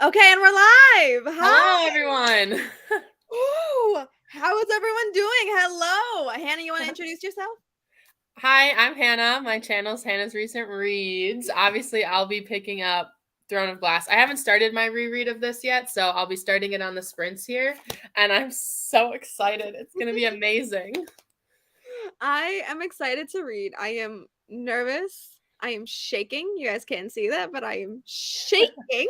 Okay, and we're live. Hello, Hi. everyone. Ooh, how is everyone doing? Hello. Hannah, you want to introduce yourself? Hi, I'm Hannah. My channel's Hannah's Recent Reads. Obviously, I'll be picking up Throne of Glass. I haven't started my reread of this yet, so I'll be starting it on the sprints here, and I'm so excited. It's going to be amazing. I am excited to read. I am nervous. I am shaking. You guys can't see that, but I am shaking.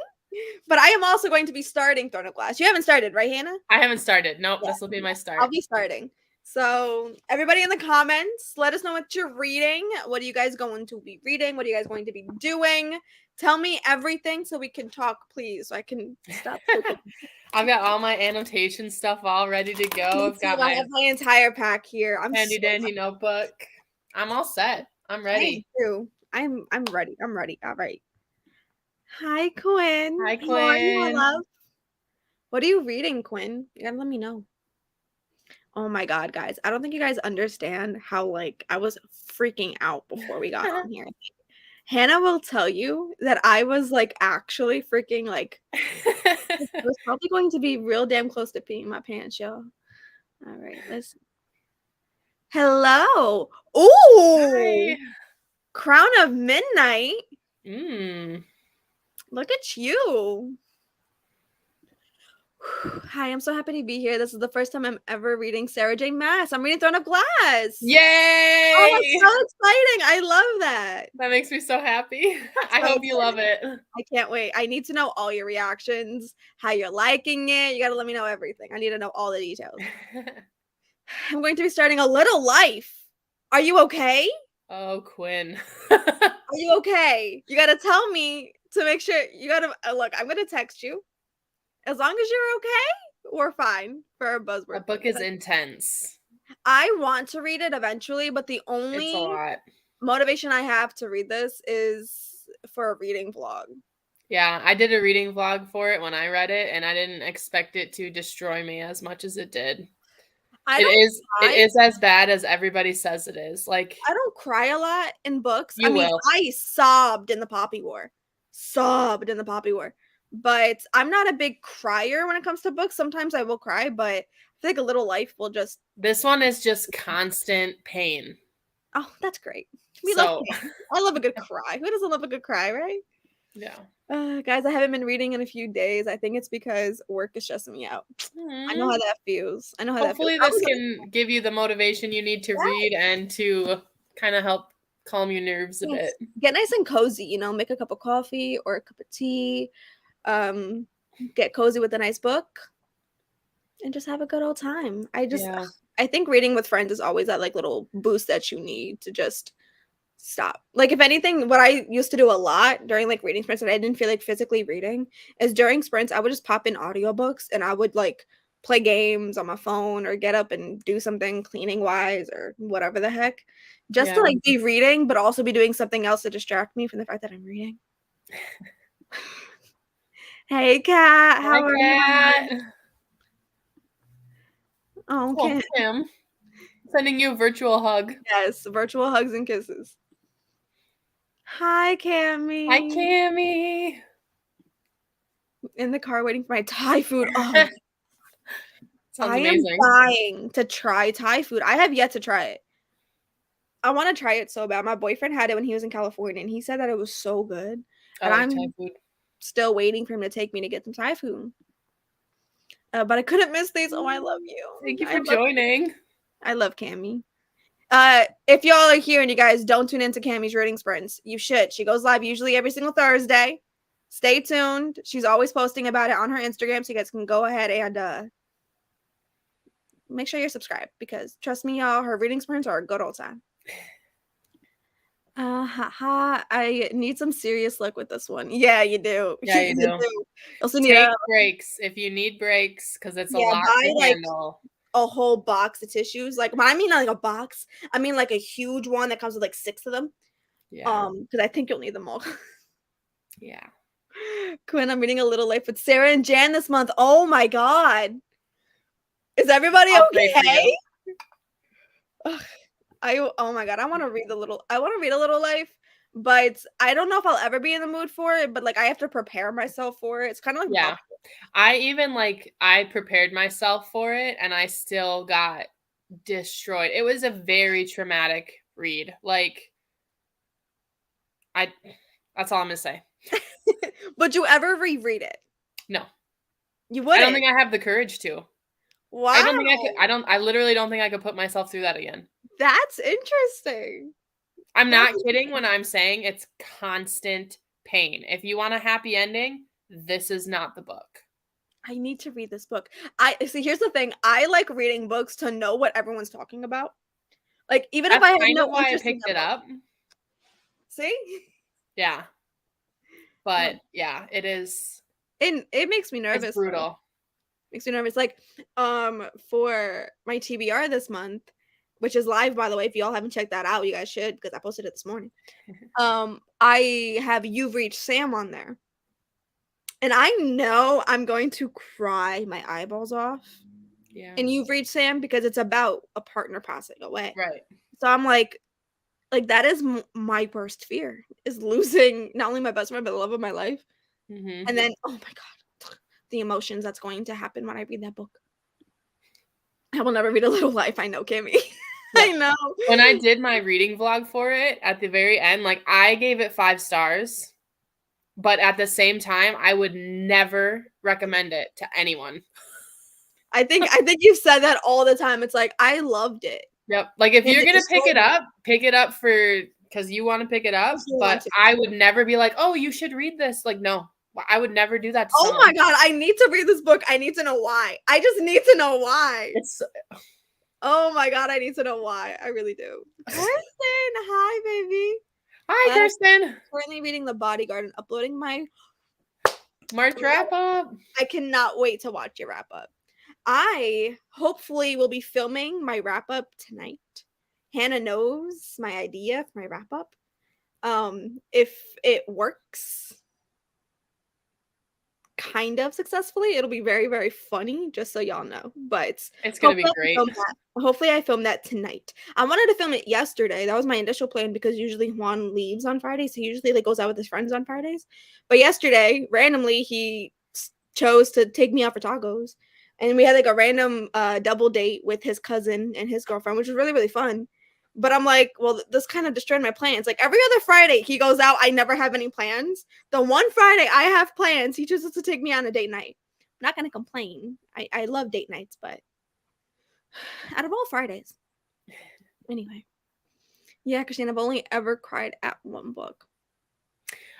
But I am also going to be starting Throne of Glass. You haven't started, right, Hannah? I haven't started. Nope, Yeah, this will be my I'll start. be starting. So, everybody in the comments, let us know what you're reading. What are you guys going to be reading? What are you guys going to be doing? Tell me everything so we can talk, please, so I can stop shaking. I've got all my annotation stuff all ready to go. Me I've too. got I my have my entire pack here. I'm handy so dandy notebook. I'm all set. I'm I am ready. too. I'm ready. I'm ready. All right. Hi, Quinn. Hi, How are you, my Quinn. love? What are you reading, Quinn? You gotta let me know. Oh my God, guys. I don't think you guys understand how like I was freaking out before we got on here. Hannah will tell you that I was like actually freaking like I was probably going to be real damn close to peeing my pants, y'all. All right, listen. Hello. Ooh, Hi. Crown of Midnight. Mm. Look at you. Hi, I'm so happy to be here. This is the first time I'm ever reading Sarah J. Maas. I'm reading Throne of Glass. Oh, that's Yay! so exciting. I love that. That makes me so happy. That's I so hope you love exciting. it. I can't wait. I need to know all your reactions, how you're liking it. You got to let me know everything. I need to know all the details. I'm going to be starting A Little Life. Are you okay? Oh, Quinn. Are you okay? You got to tell me to make sure you got to look. I'm going to text you. As long as you're okay, we're fine for a That buzzword. book is intense. I want to read it eventually, but the It's a only lot. motivation I have to read this is for a reading vlog. Yeah, I did a reading vlog for it when I read it, and I didn't expect it to destroy me as much as it did. I It don't is it cry. is as bad as everybody says it is. Like, I don't cry a lot in books. I you mean, will. I sobbed in the Poppy War. Sobbed in the Poppy War. But I'm not a big crier when it comes to books. Sometimes I will cry, but I feel like A Little Life will just This one is just constant pain. oh, that's great. We love So, pain. I love a good cry. Who doesn't love a good cry, right? yeah. Guys, I haven't been reading in a few days. I think it's because work is stressing me out. I know Mhm. how that feels. I know how that feels. Hopefully I this was can give you the motivation you need to read and to kind of help calm your nerves a yes, bit. get nice and cozy, make a cup of coffee or a cup of tea. Um, get cozy with a nice book and just have a good old time. Yeah. I think reading with friends is always that like little boost that you need to just stop. Like if anything, what I used to do a lot during like reading sprints and I didn't feel like physically reading is during sprints, I would just pop in audiobooks and I would like play games on my phone or get up and do something cleaning wise or whatever the heck. Just to Yeah. like be reading, but also be doing something else to distract me from the fact that I'm reading. Hey Kat, Hi, how are you? Kat. Oh, Oh, Kat. Kim. Sending you a virtual hug. Yes, virtual hugs and kisses. Hi, Hi, Cammy. Cammy. In the car waiting for my Thai food. Oh, Sounds I am amazing. dying to try Thai food. I have yet to try it. I want to try it so bad. My boyfriend had it when he was in California, and he said that it was so good. I And like Thai I'm food. still waiting for him to take me to get some Thai food. But I couldn't miss these. Oh, I love Thank you. you for joining. I love Cammy. If y'all are here and you guys don't tune into Cammy's reading sprints, you should. She goes live usually every single Thursday. Stay tuned. She's always posting about it on her Instagram, so you guys can go ahead and make sure you're subscribed because trust me, y'all, her reading sprints are a good old time. I need some serious luck with this one. Yeah, you do. Yeah, you You do. do. Also need Take breaks if you need breaks because it's a lot buy to like handle. a whole box of tissues. Like when I mean not like a box, I mean like a huge one that comes with like 6 of them. Yeah. Because I think you'll need them all. Yeah. Quinn, I'm reading A Little Life with Sarah and Jan this month. Oh my God. Is everybody I'll pray for okay? you. Ugh, oh my God. I want to read A Little Life, but I don't know if I'll ever be in the mood for it, but, like, I have to prepare myself for it. It's kinda like Yeah. I even, like, I prepared myself for it, and I still got destroyed. It was a very traumatic read. Like, I that's all I'm gonna say. Would you ever reread it? No. You I don't wouldn't? think I have the courage to. I don't think I could Wow, I literally don't think I could put myself through that again. that's interesting. I'm That's not kidding when I'm saying it's constant pain. If you want a happy ending, this is not the book. I need to read this book. I see, here's the thing, I like reading books to know what everyone's talking about. Like, even if That's I have kind no of why I interest in picked that it book. up. See? Yeah. Oh, But yeah, it is and it makes me it's nervous though. brutal. Makes me nervous. Like, for my TBR this month, which is live by the way, if y'all haven't checked that out, you guys should because I posted it this morning. I have You've Reached Sam on there. And I know I'm going to cry my eyeballs off. Yeah. And You've Reached Sam because it's about a partner passing away. Right. So I'm like that is my worst fear is losing not only my best friend but the love of my life. Mhm. And then oh my god, the emotions that's going to happen when I read that book. I will never read A Little Life. I know, Kimmy. I Yep. know. When I did my reading vlog for it at the very end, like I gave it 5 stars, but at the same time, I would never recommend it to anyone. I think you've said that all the time. It's like I loved it. Yep. Like if And you're it gonna destroyed me pick it up for because you want to pick it up, because you want but to. I would never be like, oh, you should read this. Like, no, I would never do that to Oh my someone. god, I need to read this book. I need to know why. I just need to know why. It's Oh my god, I need to know why. I really do. Kirsten, hi, baby. Hi, I'm Kirsten. currently reading The Bodyguard and uploading my. March wrap up. I cannot wait to watch your wrap up. I hopefully will be filming my wrap up tonight. Hannah knows my idea for my wrap up. If it works kind of successfully, it'll be very, very funny, just so y'all know. But It's gonna be hopefully great. hopefully I film that tonight. I wanted to film it yesterday. That was my initial plan because usually Juan leaves on Fridays. He usually like goes out with his friends on Fridays. But yesterday, randomly, he chose to take me out for tacos. And we had like a random double date with his cousin and his girlfriend, which was really, really fun. But I'm like, well, this kind of destroyed my plans. Like every other Friday, he goes out. I never have any plans. The one Friday I have plans, he chooses to take me on a date night. I'm not gonna complain. I love date nights, but out of all Fridays, anyway. Yeah, Christine, I've only ever cried at one book.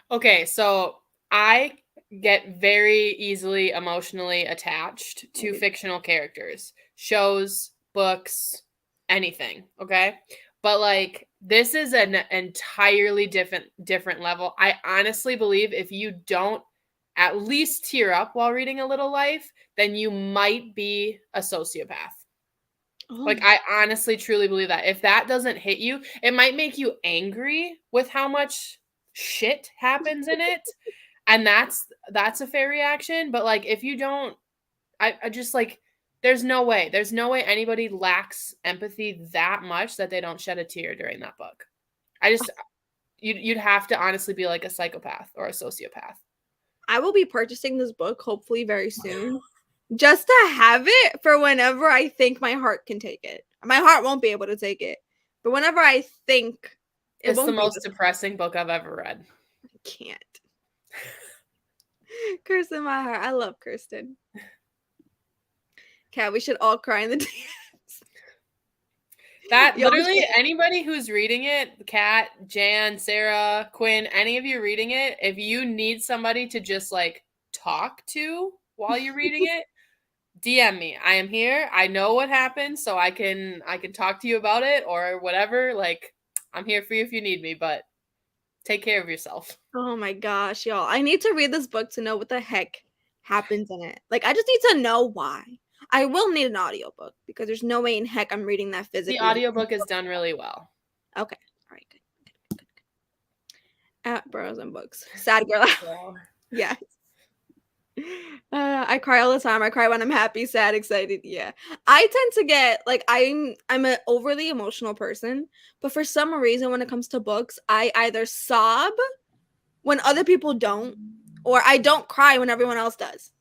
Okay, so I get very easily emotionally attached to fictional characters, shows, books, anything, okay? But like this is an entirely different level. I honestly believe if you don't at least tear up while reading A Little Life, then you might be a sociopath. Oh Like my, I honestly truly believe that. If that doesn't hit you, it might make you angry with how much shit happens in it. And that's a fair reaction, but like if you don't I just like there's no way. There's no way anybody lacks empathy that much that they don't shed a tear during that book. I just you'd have to honestly be like a psychopath or a sociopath. I will be purchasing this book hopefully very soon, just to have it for whenever I think my heart can take it. My heart won't be able to take it, but whenever I think it It's the won't be most depressing book I've ever read. I can't. Kirsten, my heart. I love Kirsten. Cat, we should all cry in the DMs. That Y'all literally should. anybody who's reading it, Kat, Jan, Sarah, Quinn, any of you reading it, if you need somebody to just like talk to while you're reading it, DM me. I am here. I know what happened, so I can talk to you about it or whatever. Like I'm here for you if you need me, but take care of yourself. Oh my gosh, y'all. I need to read this book to know what the heck happens in it. Like, I just need to know why. I will need an audiobook because there's no way in heck I'm reading that The physically. audiobook is done really well. Okay. All right, good. At Burrows and Books. Sad girl. So, Yeah. I cry all the time. I cry when I'm happy, sad, excited. Yeah. I tend to get like I'm an overly emotional person, but for some reason when it comes to books, I either sob when other people don't, or I don't cry when everyone else does.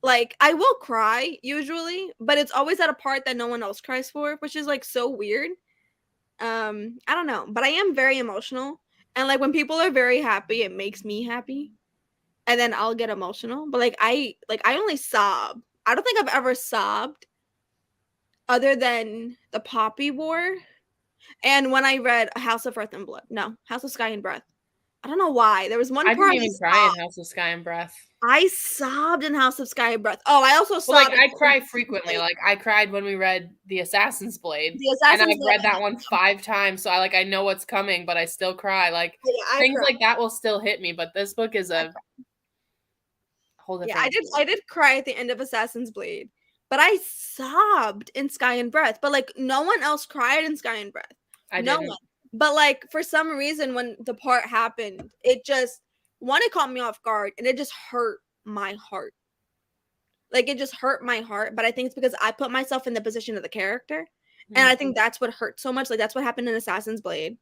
Like I will cry usually, but it's always at a part that no one else cries for, which is like so weird. I don't know, but I am very emotional. And like when people are very happy, it makes me happy. And then I'll get emotional. But like I only sob. I don't think I've ever sobbed other than the Poppy War and when I read House of Earth and Blood. No, House of Sky and Breath. I don't know why. There was one I didn't part even cry in House of Sky and Breath. I sobbed in House of Sky and Breath. Oh, I also Well, like, sobbed I in cry frequently. Like, I cried when we read The Assassin's Blade, The and Assassin's I've Blade. read that one 5 times, so I know what's coming, but I still cry. Like, Yeah, I things cried. like that will still hit me, but this book is a whole Yeah, different I did cry at the end of Assassin's Blade, but I sobbed in Sky and Breath. But like no one else cried in Sky and Breath. I No didn't. one. But like for some reason when the part happened, it just one, it caught me off guard and it just hurt my heart. Like it just hurt my heart. But I think it's because I put myself in the position of the character. And I think that's what hurt so much. Like that's what happened in Assassin's Blade.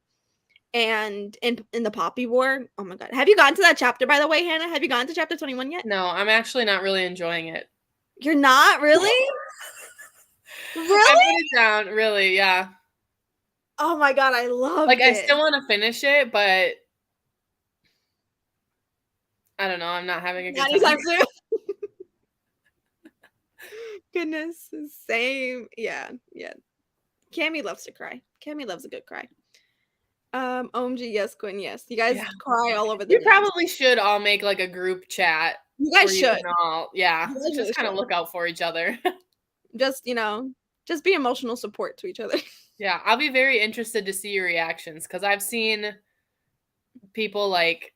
And in the Poppy War. Oh my god. Have you gotten to that chapter by the way, Hannah? Have you gotten to chapter 21 yet? No, I'm actually not really enjoying it. You're not really? I Really? put it down, really, yeah. Oh my god, I loved Like, I it. still want to finish it, but I don't know. I'm not having a good time. Anytime soon. Goodness, same. Yeah, yeah. Cammy loves to cry. Cammy loves a good cry. OMG, yes, Quinn, yes. You guys Yeah. cry all over the You news. probably should all make like a group chat You guys where you should. can all, yeah, You guys just really kind of should. look out for each other. Just, just be emotional support to each other. Yeah, I'll be very interested to see your reactions because I've seen people like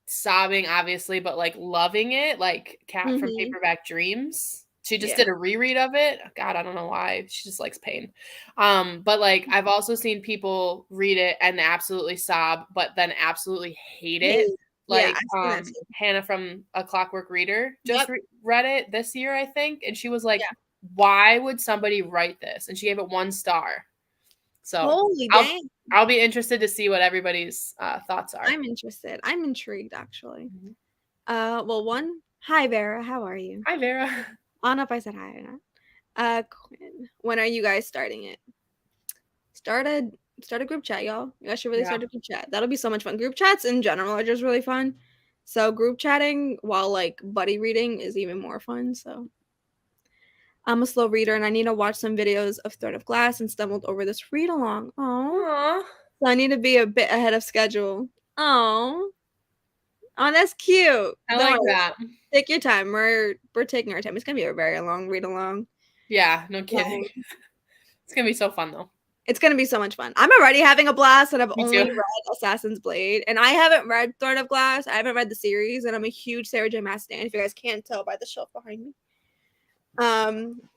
sobbing, obviously, but like loving it, like Kat from Mhm. Paperback Dreams. She just Yeah. did a reread of it. God, I don't know why. She just likes pain. But like I've also seen people read it and absolutely sob, but then absolutely hate it. Hey. Yeah, Like I've seen that too. Hannah from A Clockwork Reader just Yep. read it this year, I think, and she was like, Yeah. "Why would somebody write this?" And she gave it 1 star. So Holy I'll dang. I'll be interested to see what everybody's thoughts are. I'm interested. I'm intrigued actually. Mhm. Well, one. Hi Vera, how are you? Hi, Vera. I don't know if I said hi or not. Quinn, when are you guys starting it? Start a group chat, y'all. You guys should really Yeah. start a group chat. That'll be so much fun. Group chats in general are just really fun. So group chatting while like buddy reading is even more fun. So I'm a slow reader and I need to watch some videos of Thread of Glass and stumbled over this read along. Oh, Aw. so I need to be a bit ahead of schedule. Oh, oh, that's cute. I Don't like worry. that. Take your time. We're taking our time. It's gonna be a very long read along. Yeah, no kidding. It's gonna be so fun though. It's gonna be so much fun. I'm already having a blast, and I've Me only too. read Assassin's Blade, and I haven't read Throne of Glass. I haven't read the series, and I'm a huge Sarah J. Maas stan. If you guys can't tell by the shelf behind me.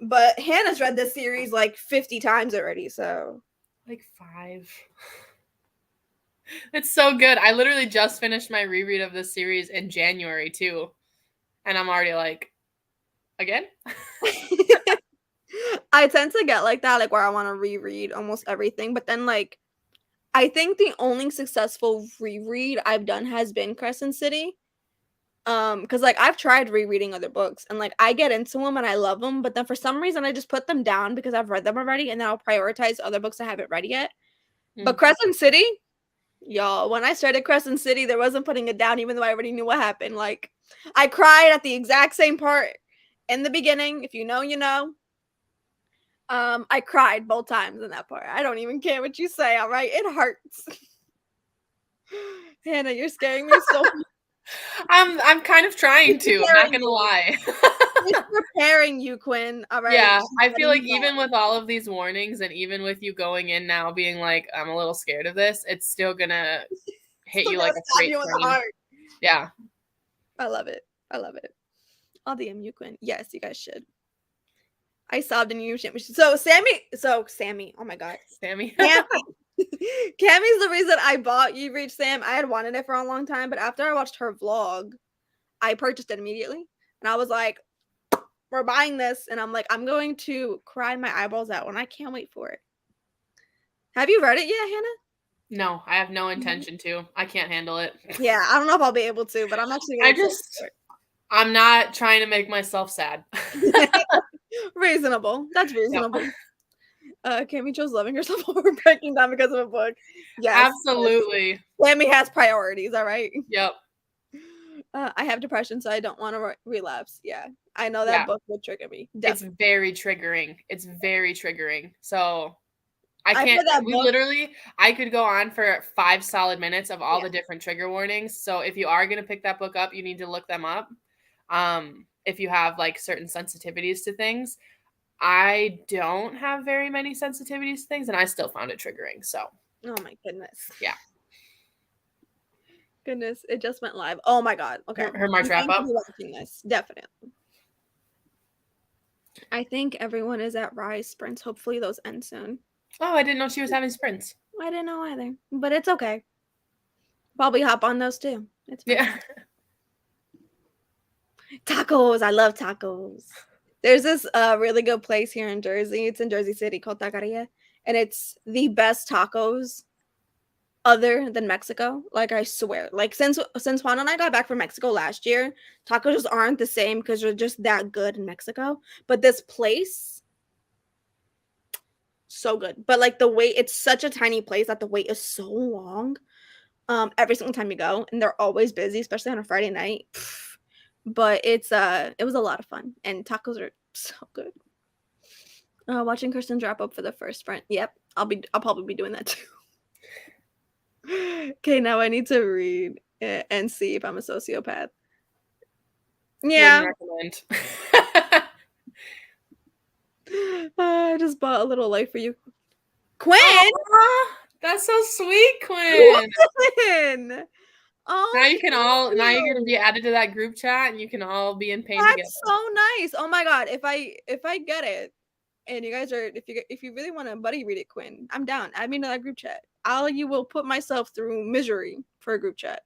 But Hannah's read this series like 50 times already, so Like 5. It's so good. I literally just finished my reread of this series in January too. And I'm already like, again? I tend to get like that, like where I want to reread almost everything, but then like I think the only successful reread I've done has been Crescent City. Because like I've tried rereading other books and like I get into them and I love them, but then for some reason I just put them down because I've read them already, and then I'll prioritize other books I haven't read yet. But Crescent City, y'all, when I started Crescent City, there wasn't putting it down, even though I already knew what happened. Like I cried at the exact same part in the beginning. If you know, you know. I cried both times in that part. I don't even care what you say. All right, it hurts. Hannah, you're scaring me so. I'm kind of trying to. I'm not gonna lie. It's preparing you, Quinn. All right. Yeah, She's I feel letting like you know. even with all of these warnings and even with you going in now being like, I'm a little scared of this, it's still gonna hit Still you gonna like a stab freight you in the train. heart. Yeah. I love it. I love it. I'll DM you, Quinn. Yes, you guys should. I sobbed in you. So Sammy. Oh my god. Sammy. Cammy's the reason I bought You Reach Sam. I had wanted it for a long time, but after I watched her vlog, I purchased it immediately. And I was like, we're buying this. And I'm like, I'm going to cry my eyeballs out and I can't wait for it. Have you read it yet, Hannah? No, I have no intention to. I can't handle it. Yeah, I don't know if I'll be able to, but I'm actually really excited for it. I'm not trying to make myself sad. Reasonable. That's Yep. reasonable. Cammy chose loving herself over breaking down because of a book. Yes. Absolutely. Cammy has priorities, all right? Yep. I have depression, so I don't want to relapse. Yeah. I know that Yeah. book would trigger me. It's Definitely. very triggering. It's very triggering. So I I can't, read that we book. literally, I could go on for 5 solid minutes of all Yeah. the different trigger warnings. So if you are going to pick that book up, you need to look them up. If you have like certain sensitivities to things. I don't have very many sensitivities to things, and I still found it triggering. So, Oh my goodness. yeah. Goodness, it just went live. Oh my god. Okay. Her March wrap up. Watching this. Definitely. I think everyone is at Rise sprints. Hopefully those end soon. Oh, I didn't know she was having sprints. I didn't know either, but it's okay. Probably hop on those too. It's fine. Yeah. Tacos. I love tacos. There's this really good place here in Jersey. It's in Jersey City called Taqueria, and it's the best tacos other than Mexico. Like I swear. Like since Juan and I got back from Mexico last year, tacos just aren't the same because they're just that good in Mexico. But this place, so good. But like the wait, it's such a tiny place that the wait is so long. Every single time you go, and they're always busy, especially on a Friday night. But it was a lot of fun, and tacos are so good. Watching Kristen drop up for the first sprint. Yep, I'll probably be doing that too. Okay, now I need to read and see if I'm a sociopath. Yeah. Wouldn't recommend. I just bought a little life for you. Quinn! Aww, that's so sweet, Quinn. Quinn! Oh, now you're gonna be added to that group chat and you can all be in pain that's together. so nice. Oh my god, if I get it and you guys are if you really want to buddy read it, Quinn, I'm down. Add me to that group chat. You will put myself through misery for a group chat.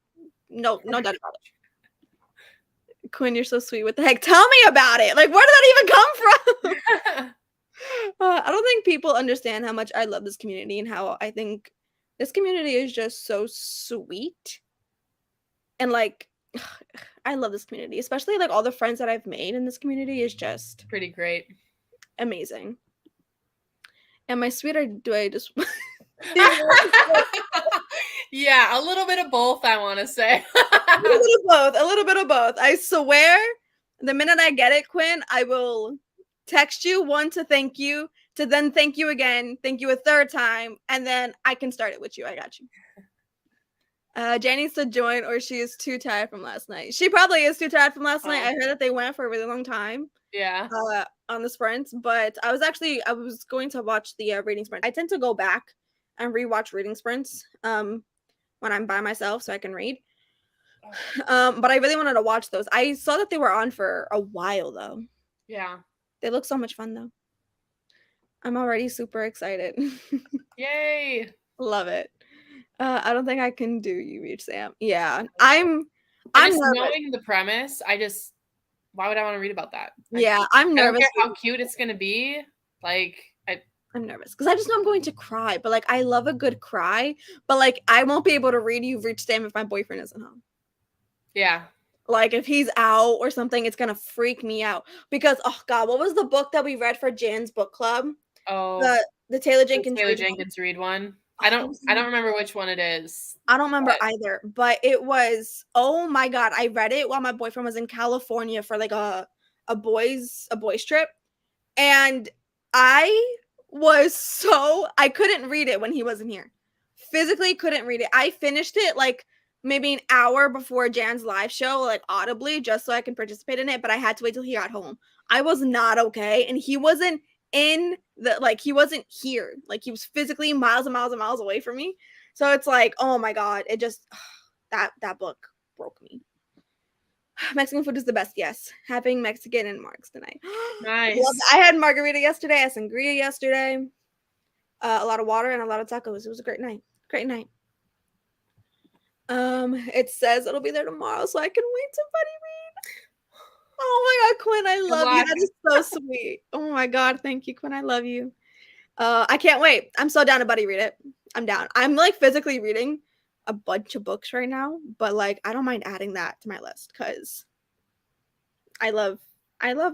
No doubt about it. Quinn, you're so sweet. What the heck? Tell me about it. Like, where did that even come from? I don't think people understand how much I love this community and how I think this community is just so sweet. And like, I love this community, especially like all the friends that I've made in this community is just pretty great. Amazing. Am I sweet or do I just yeah, a little bit of both, I want to say. a little bit of both. I swear, the minute I get it, Quinn, I will text you one to thank you, to then thank you again, thank you a third time, and then I can start it with you. I got you. Jan needs to join or she is too tired from last night. She probably is too tired from last night. I heard that they went for a really long time. Yeah. On the sprints, but I was going to watch the reading sprint. I tend to go back and rewatch reading sprints when I'm by myself so I can read. But I really wanted to watch those. I saw that they were on for a while though. Yeah. They look so much fun though. I'm already super excited. Yay. Love it. I don't think I can do you reach Sam. Yeah. I'm nervous. Knowing the premise, why would I want to read about that? Yeah, I'm nervous. I don't care how cute it's gonna be. Like I'm nervous because I just know I'm going to cry, but like I love a good cry, but like I won't be able to read You've Reached Sam if my boyfriend isn't home. Yeah. Like if he's out or something, it's gonna freak me out. Because oh god, what was the book that we read for Jan's book club? Oh, the Taylor Jenkins read one. I don't remember which one it is. I don't remember either, but it was, oh my god, I read it while my boyfriend was in California for like a boys trip, and I couldn't read it when he wasn't here. Physically couldn't read it. I finished it like maybe an hour before Jan's live show, like audibly, just so I can participate in it, but I had to wait till he got home. I was not okay, and he wasn't he wasn't here. Like he was physically miles and miles and miles away from me. So it's like, oh my god, it just that book broke me. Mexican food is the best. Yes, having Mexican and Marks tonight. Nice. I had margarita yesterday. I had sangria yesterday. A lot of water and a lot of tacos. It was a great night. Great night. It says it'll be there tomorrow, so I can wait to buddy read. Quinn, I Good love you. luck. That is so sweet. Oh my god, thank you, Quinn. I love you. I can't wait. I'm so down to buddy read it. I'm down. I'm like physically reading a bunch of books right now, but like I don't mind adding that to my list because I love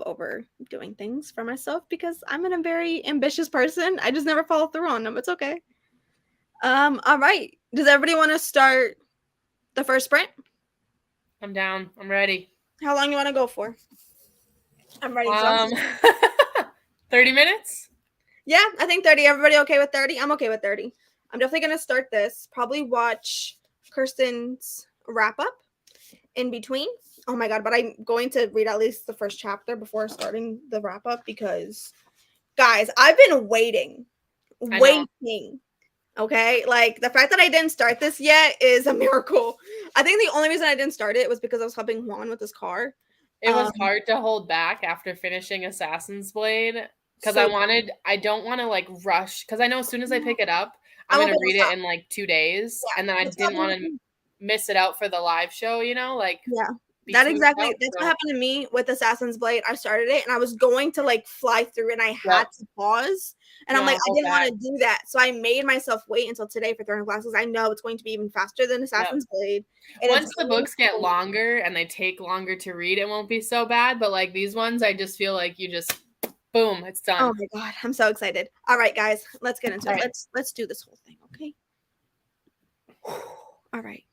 overdoing things for myself because I'm a very ambitious person. I just never follow through on them. It's okay. All right. Does everybody want to start the first sprint? I'm down. I'm ready. How long you want to go for? I'm ready Um, exhausted. 30 minutes? Yeah, I think 30. Everybody okay with 30? I'm okay with 30. I'm definitely gonna start this. Probably watch Kirsten's wrap up in between. Oh my god, but I'm going to read at least the first chapter before starting the wrap up because guys, I've been waiting. I know. Waiting. Okay? Like the fact that I didn't start this yet is a miracle. I think the only reason I didn't start it was because I was helping Juan with his car. It was hard to hold back after finishing Assassin's Blade because So I don't want to like rush because I know as soon as I pick it up, I I'm won't gonna be able to read it stop. in like 2 days, Yeah. and then I That's what didn't want to happened. miss it out for the live show, like Yeah. be too out. That's what So happened to me with Assassin's Blade. I started it and I was going to like fly through and I yep, had to pause. And you I'm like, want to I hold didn't want back. to do that. So I made myself wait until today for Throne of Glass because I know it's going to be even faster than Yep. Assassin's Blade. And it's Once the books get longer and they take longer to read, it won't be so bad. But like these ones, I just feel like you just boom, it's oh done. my god, I'm so excited. All right, guys, let's get into All it. right. Let's do this whole thing, okay? All right.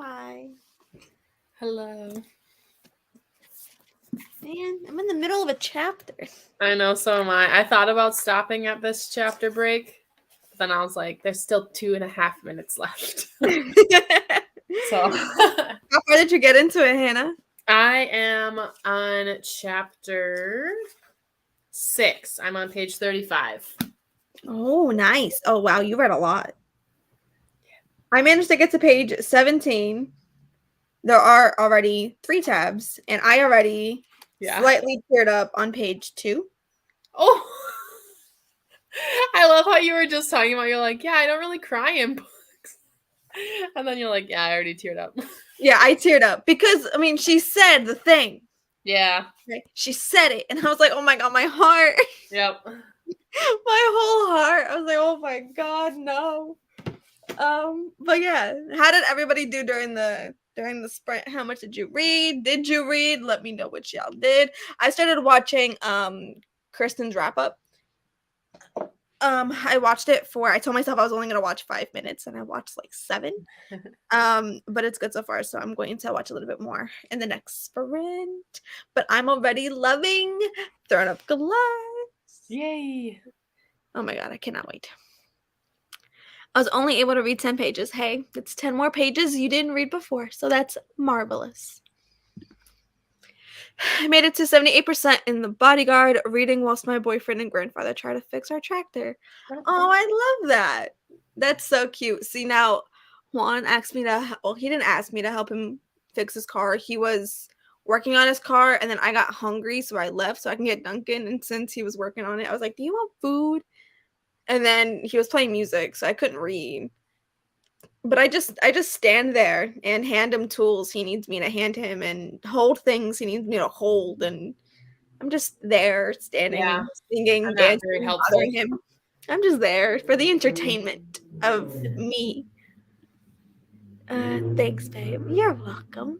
Hi. Hello. Man, I'm in the middle of a chapter. I know, so am I. I thought about stopping at this chapter break, but then I was like, there's still 2.5 minutes left. So How far did you get into it, Hannah? I am on chapter 6. I'm on page 35. Oh, nice. Oh, wow, you read a lot. I managed to get to page 17. There are already 3 tabs, and I already Yeah. slightly teared up on page 2. Oh, I love how you were just talking about, you're like, yeah, I don't really cry in books. And then you're like, yeah, I already teared up. Yeah, I teared up because, I mean, she said the thing. Yeah. Right? She said it, and I was like, oh my God, my heart. Yep. My whole heart. I was like, oh my God, no. But yeah, how did everybody do during the sprint? How much did you read? Did you read? Let me know what y'all did. I started watching Kristen's wrap up. I watched it I told myself I was only gonna watch 5 minutes and I watched like 7. But it's good so far, so I'm going to watch a little bit more in the next sprint. But I'm already loving Throne of Glass. Yay. Oh my God, I cannot wait. I was only able to read 10 pages. Hey, it's 10 more pages you didn't read before, so that's marvelous. I made it to 78% in The Bodyguard, reading whilst my boyfriend and grandfather try to fix our tractor. Oh, I love that. That's so cute. See, now Juan asked me well, he didn't ask me to help him fix his car. He was working on his car, and then I got hungry, so I left so I can get Dunkin'. And since he was working on it, I was like, do you want food? And then he was playing music, so I couldn't read. But I just stand there and hand him tools he needs me to hand him and hold things he needs me to hold, and I'm just there Yeah. standing, singing, I'm not very dancing, helpful. bothering him. I'm just there for the entertainment of me. Thanks, babe. You're welcome.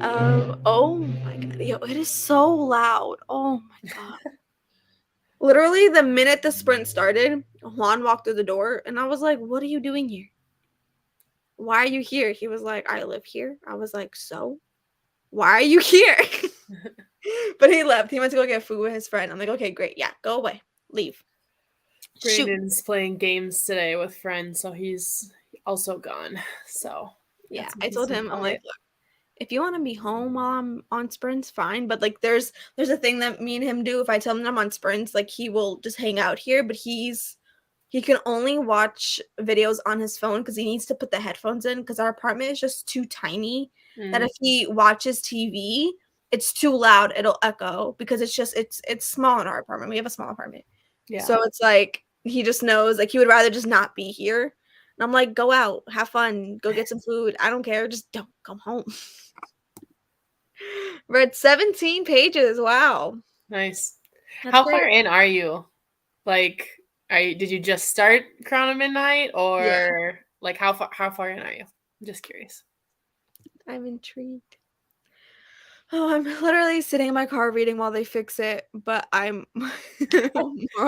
Oh my God. Yo, it is so loud. Oh my God. Literally, the minute the sprint started, Juan walked through the door, and I was like, what are you doing here? Why are you here? He was like, I live here. I was like, so? Why are you here? But he left. He went to go get food with his friend. I'm like, okay, great. Yeah, go away. Leave. Shoot. Brandon's playing games today with friends, so he's also gone. So Yeah, that's what I he told said him, I'm about like, it. look, if you want to be home while I'm on sprints, fine. But like, there's a thing that me and him do. If I tell him I'm on sprints, like he will just hang out here. But he can only watch videos on his phone because he needs to put the headphones in because our apartment is just too tiny that if he watches TV, it's too loud. It'll echo because it's small in our apartment. We have a small apartment. Yeah. So it's like he just knows like he would rather just not be here. And I'm like, go out, have fun, go get some food. I don't care. Just don't come home. Read 17 pages. Wow. Nice. That's How great. far in are you? Like, did you just start Crown of Midnight, Yeah, or like how far in are you? I'm just curious. I'm intrigued. Oh, I'm literally sitting in my car reading while they fix it, but I'm moral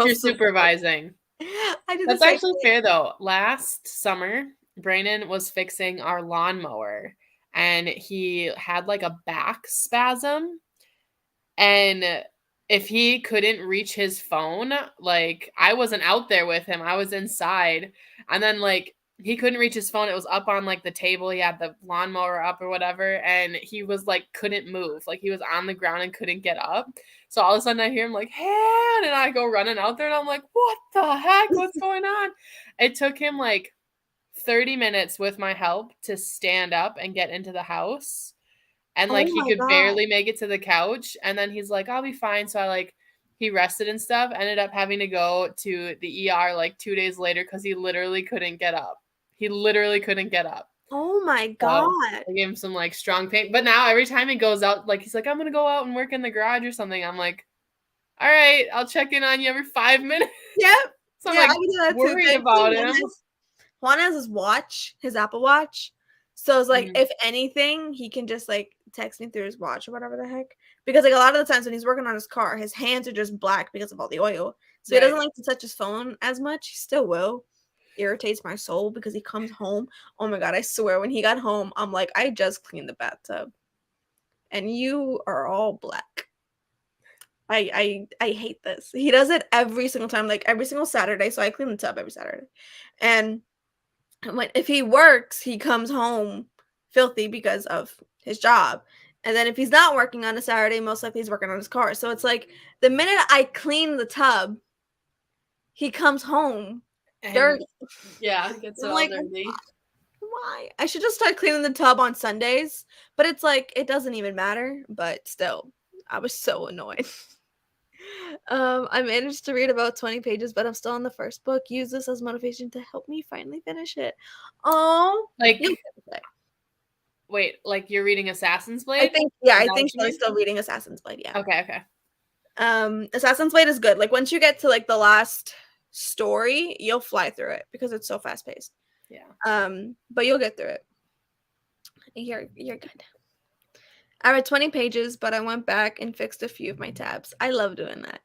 You're support. supervising. I do the That's same actually thing. fair though. Last summer, Brandon was fixing our lawnmower and he had like a back spasm. And if he couldn't reach his phone, like I wasn't out there with him, I was inside. And then like he couldn't reach his phone. It was up on like the table. He had the lawnmower up or whatever. And he was like, couldn't move. Like he was on the ground and couldn't get up. So all of a sudden I hear him like, hey, and I go running out there and I'm like, what the heck? What's going on? It took him like 30 minutes with my help to stand up and get into the house, and Oh like he my could God. barely make it to the couch, and then he's like, I'll be fine. So I like he rested and stuff, ended up having to go to the ER like 2 days later because he literally couldn't get up. He literally couldn't get up. Oh my So God. I gave him some like strong pain. But now every time he goes out, like he's like, I'm gonna go out and work in the garage or something. I'm like, all right, I'll check in on you every 5 minutes. Yep. So I'm Yeah, I like can do that too. worried Thankfully, about him. Juan has his watch, his Apple Watch. So it's like, Mhm. if anything, he can just like text me through his watch or whatever the heck. Because like a lot of the times when he's working on his car, his hands are just black because of all the oil. So he Right. doesn't like to touch his phone as much. He still will. irritates my soul because he comes home. Oh my god, I swear when he got home, I'm like, I just cleaned the bathtub. And you are all black. I hate this. He does it every single time, like every single Saturday. So I clean the tub every Saturday. And if he works, he comes home filthy because of his job. And then if he's not working on a Saturday, most likely he's working on his car. So it's like the minute I clean the tub, he comes home And dirty. yeah, it gets I'm all like, dirty. why? I should just start cleaning the tub on Sundays. But it's like it doesn't even matter. But still, I was so annoyed. I managed to read about 20 pages, but I'm still on the first book. Use this as motivation to help me finally finish it. Oh, you'll Like, get it. wait, like you're reading Assassin's I Blade? think, yeah, Is I that think what you Shelly's mean? still reading Assassin's Blade, yeah. Okay, okay. Assassin's Blade is good. Like once you get to like the last story, you'll fly through it because it's so fast paced. Yeah. But you'll get through it. You're good. I read 20 pages, but I went back and fixed a few of my tabs. I love doing that.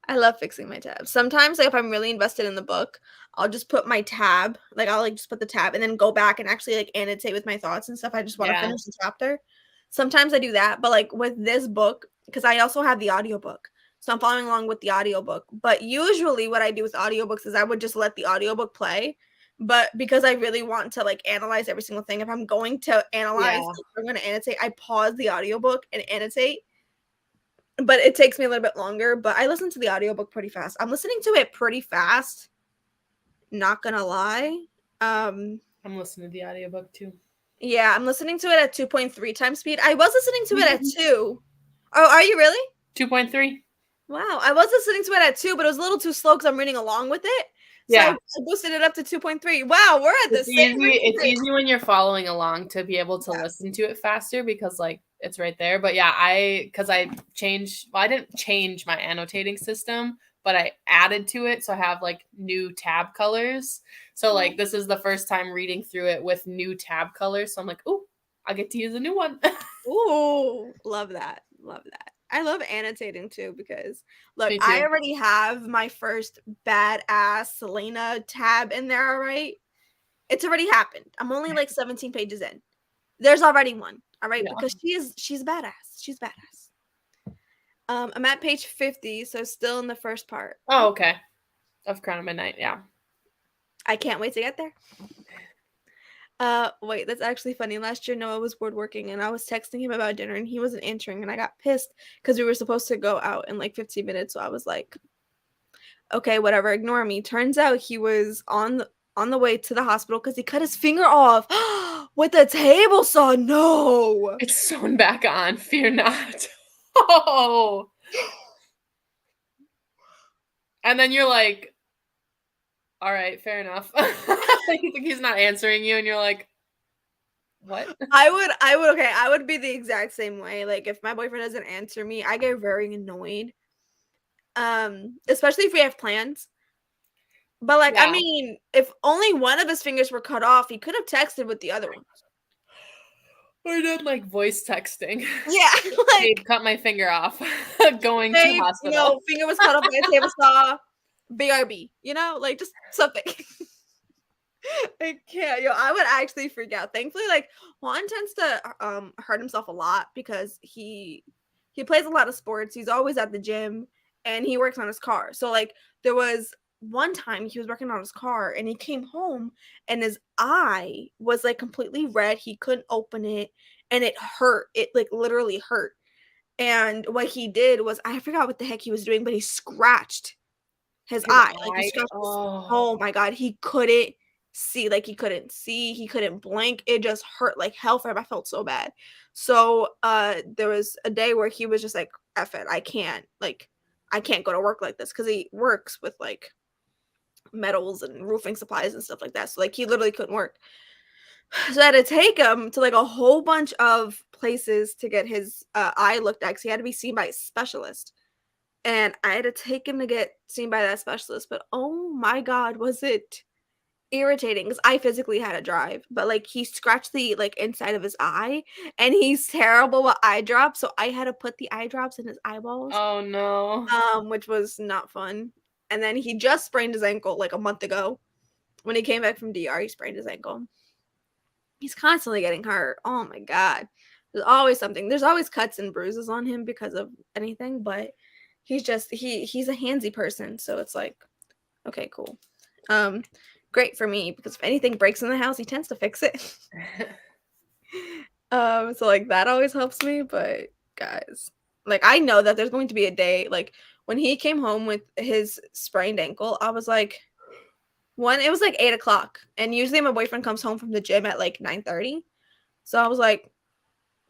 I love fixing my tabs. Sometimes, like if I'm really invested in the book, I'll just put my tab, like I'll like just put the tab and then go back and actually like annotate with my thoughts and stuff. I just want to Yeah. finish the chapter. Sometimes I do that, but like with this book, because I also have the audiobook. So I'm following along with the audiobook. But usually what I do with audiobooks is I would just let the audiobook play. But because I really want to like analyze every single thing, if I'm going to analyze, Yeah. if I'm going to annotate, I pause the audiobook and annotate, but it takes me a little bit longer. But I listen to the audiobook pretty fast. I'm listening to it pretty fast, not gonna lie. I'm listening to the audiobook too. Yeah, I'm listening to it at 2.3 times speed. I was listening to it at 2. Oh, are you really? 2.3. Wow, I was listening to it at 2, but it was a little too slow because I'm reading along with it. So Yeah. I boosted it up to 2.3. Wow, we're at the It's same easy. It's rate. easy when you're following along to be able to Yeah. listen to it faster because like it's right there. But yeah, I changed. Well, I didn't change my annotating system, but I added to it, so I have like new tab colors. So like this is the first time reading through it with new tab colors. So I'm like, ooh, I get to use a new one. Ooh, love that. Love that. I love annotating too because look, Me I too. already have my first badass Selena tab in there, all right? It's already happened. I'm only like 17 pages in. There's already one, all right? Yeah. Because she's badass. She's badass. I'm at page 50, so still in the first part. Oh, okay. Of Crown of Midnight. Yeah. I can't wait to get there. Wait, that's actually funny. Last year, Noah was bored working, and I was texting him about dinner, and he wasn't answering, and I got pissed because we were supposed to go out in like 15 minutes. So I was like, okay, whatever, ignore me. Turns out he was on the way to the hospital because he cut his finger off with a table saw. No. It's sewn back on. Fear not. Oh. And then you're like, all right, fair enough. He's not answering you, and you're like, what? I would be the exact same way. Like if my boyfriend doesn't answer me, I get very annoyed. Especially if we have plans. But like, I Yeah. mean, if only one of his fingers were cut off, he could have texted with the other one. Or did like voice texting. Yeah, Babe, like cut my finger off. Going to babe, hospital. finger was cut off by a table saw. BRB, like just something. I can't, I would actually freak out. Thankfully, like Juan tends to hurt himself a lot because he plays a lot of sports. He's always at the gym and he works on his car. So like there was one time he was working on his car and he came home and his eye was like completely red. He couldn't open it and it hurt. It like literally hurt. And what he did was I forgot what the heck he was doing, but he scratched his His eye. Like he eye. scratched Oh. oh my god, he couldn't see. Like he couldn't see, he couldn't blink. It just hurt like hell for him. I felt so bad. So there was a day where he was just like, F it, I can't go to work like this because he works with like metals and roofing supplies and stuff like that. So like he literally couldn't work. So I had to take him to like a whole bunch of places to get his eye looked at because he had to be seen by a specialist. And I had to take him to get seen by that specialist. But oh my god, was it irritating because I physically had to drive. But like he scratched the like inside of his eye and he's terrible with eye drops. So I had to put the eye drops in his eyeballs. Oh no. Which was not fun. And then he just sprained his ankle like a month ago. when he came back from DR, he sprained his ankle. He's constantly getting hurt. Oh my god. There's always something. There's always cuts and bruises on him because of anything, but he's a handsy person, so it's like, okay, cool. Great for me because if anything breaks in the house, he tends to fix it. So like that always helps me, but guys, like I know that there's going to be a day like when he came home with his sprained ankle, I was like, it was like 8 o'clock, and usually my boyfriend comes home from the gym at like 9:30. So I was like,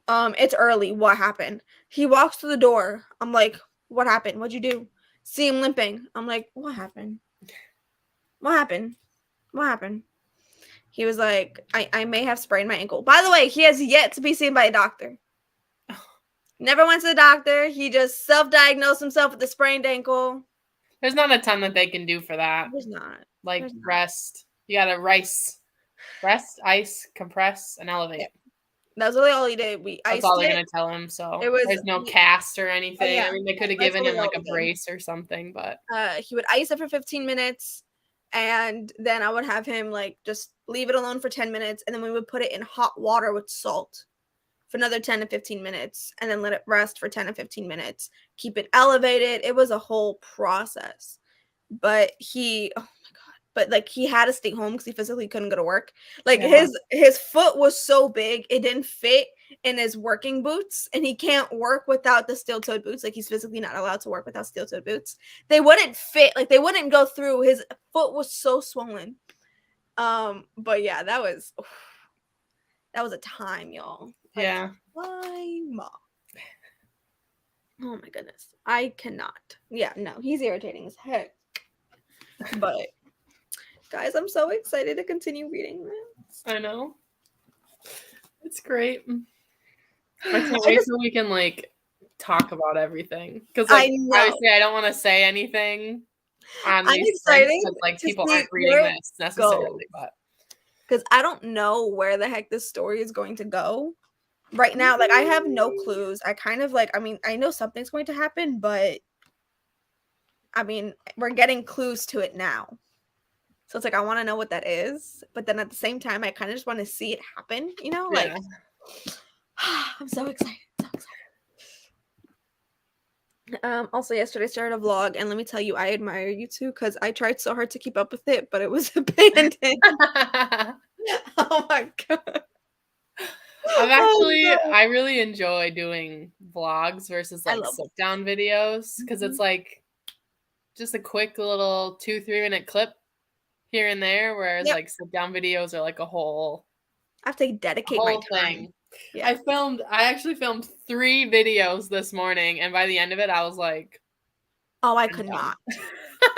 it's early. What happened? He walks to the door. I'm like, what happened? What'd you do? See him limping. I'm like, what happened? What happened? What happened? He was like, I may have sprained my ankle. By the way, he has yet to be seen by a doctor. Never went to the doctor. He just self-diagnosed himself with a sprained ankle. There's not a ton that they can do for that. There's not. Like There's not. rest. You gotta rest, ice, compress, and elevate. Yeah. That's really all he did. That's all they're gonna tell him. So there's no cast or anything. Yeah, I mean, they could have given him like a brace or something, but he would ice it for 15 minutes, and then I would have him like just leave it alone for 10 minutes, and then we would put it in hot water with salt for another 10 to 15 minutes, and then let it rest for 10 to 15 minutes. Keep it elevated. It was a whole process, but oh my god, but like he had to stay home because he physically couldn't go to work. Like his foot was so big it didn't fit in his working boots, and he can't work without the steel-toed boots. Like he's physically not allowed to work without steel-toed boots. They wouldn't fit, like they wouldn't go through. His foot was so swollen. But yeah, that was a time, y'all. Yeah. Time. Oh my goodness. I cannot. Yeah, no, he's irritating as heck. But guys, I'm so excited to continue reading this. I know. It's great. I can't wait till we can like talk about everything. Because like obviously I don't want to say anything on these excited because like people aren't reading this necessarily, but because I don't know where the heck this story is going to go right now. Like I have no clues. I kind of like, I mean, I know something's going to happen, but I mean, we're getting clues to it now. So it's like I want to know what that is, but then at the same time, I kind of just want to see it happen, you know? Like I'm so excited. Also yesterday I started a vlog, and let me tell you, I admire you too, because I tried so hard to keep up with it, but it was abandoned. Oh my god. I really enjoy doing vlogs versus like sit down videos, because it's like just a quick little 2-3 minute clip here and there, whereas like sit down videos are like a whole I have to dedicate my time. Yeah. I actually filmed 3 videos this morning, and by the end of it I was like, oh, I could not.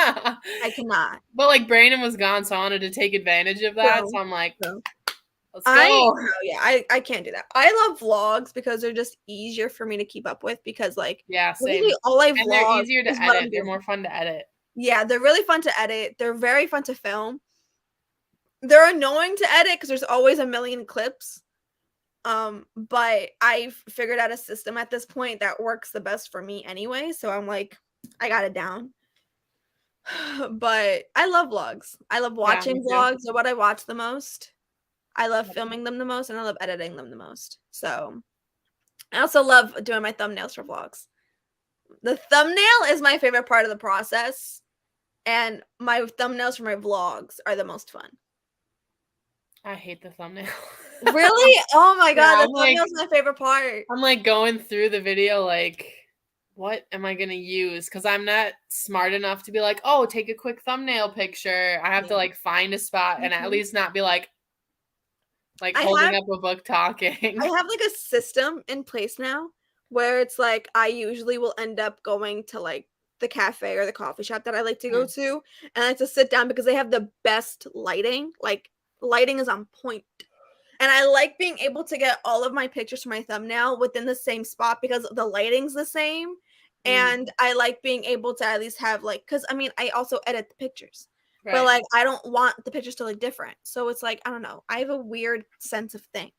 I cannot. But like Brandon was gone, so I wanted to take advantage of that. So I'm like, let's go. I can't do that. I love vlogs because they're just easier for me to keep up with, because like same. All I vlog, and they're easier to edit. They're more fun to edit. Yeah, they're really fun to edit. They're very fun to film. They're annoying to edit because there's always a million clips. But I've figured out a system at this point that works the best for me anyway. So I'm like, I got it down. But I love vlogs. I love watching vlogs. They're what I watch the most. I love filming them the most, and I love editing them the most. So I also love doing my thumbnails for vlogs. The thumbnail is my favorite part of the process, and my thumbnails for my vlogs are the most fun. I hate the thumbnail. Really? Oh my god, the thumbnail's my favorite part. I'm like going through the video like, what am I gonna use? Because I'm not smart enough to be like, oh, take a quick thumbnail picture. I have to like find a spot and at least not be like holding up a book talking. I have like a system in place now where it's like I usually will end up going to like the cafe or the coffee shop that I like to go to, and I like to sit down because they have the best lighting. Like lighting is on point. And I like being able to get all of my pictures for my thumbnail within the same spot because the lighting's the same. And I like being able to at least have like, because I mean, I also edit the pictures. Right. But like, I don't want the pictures to look different. So it's like, I don't know. I have a weird sense of thing.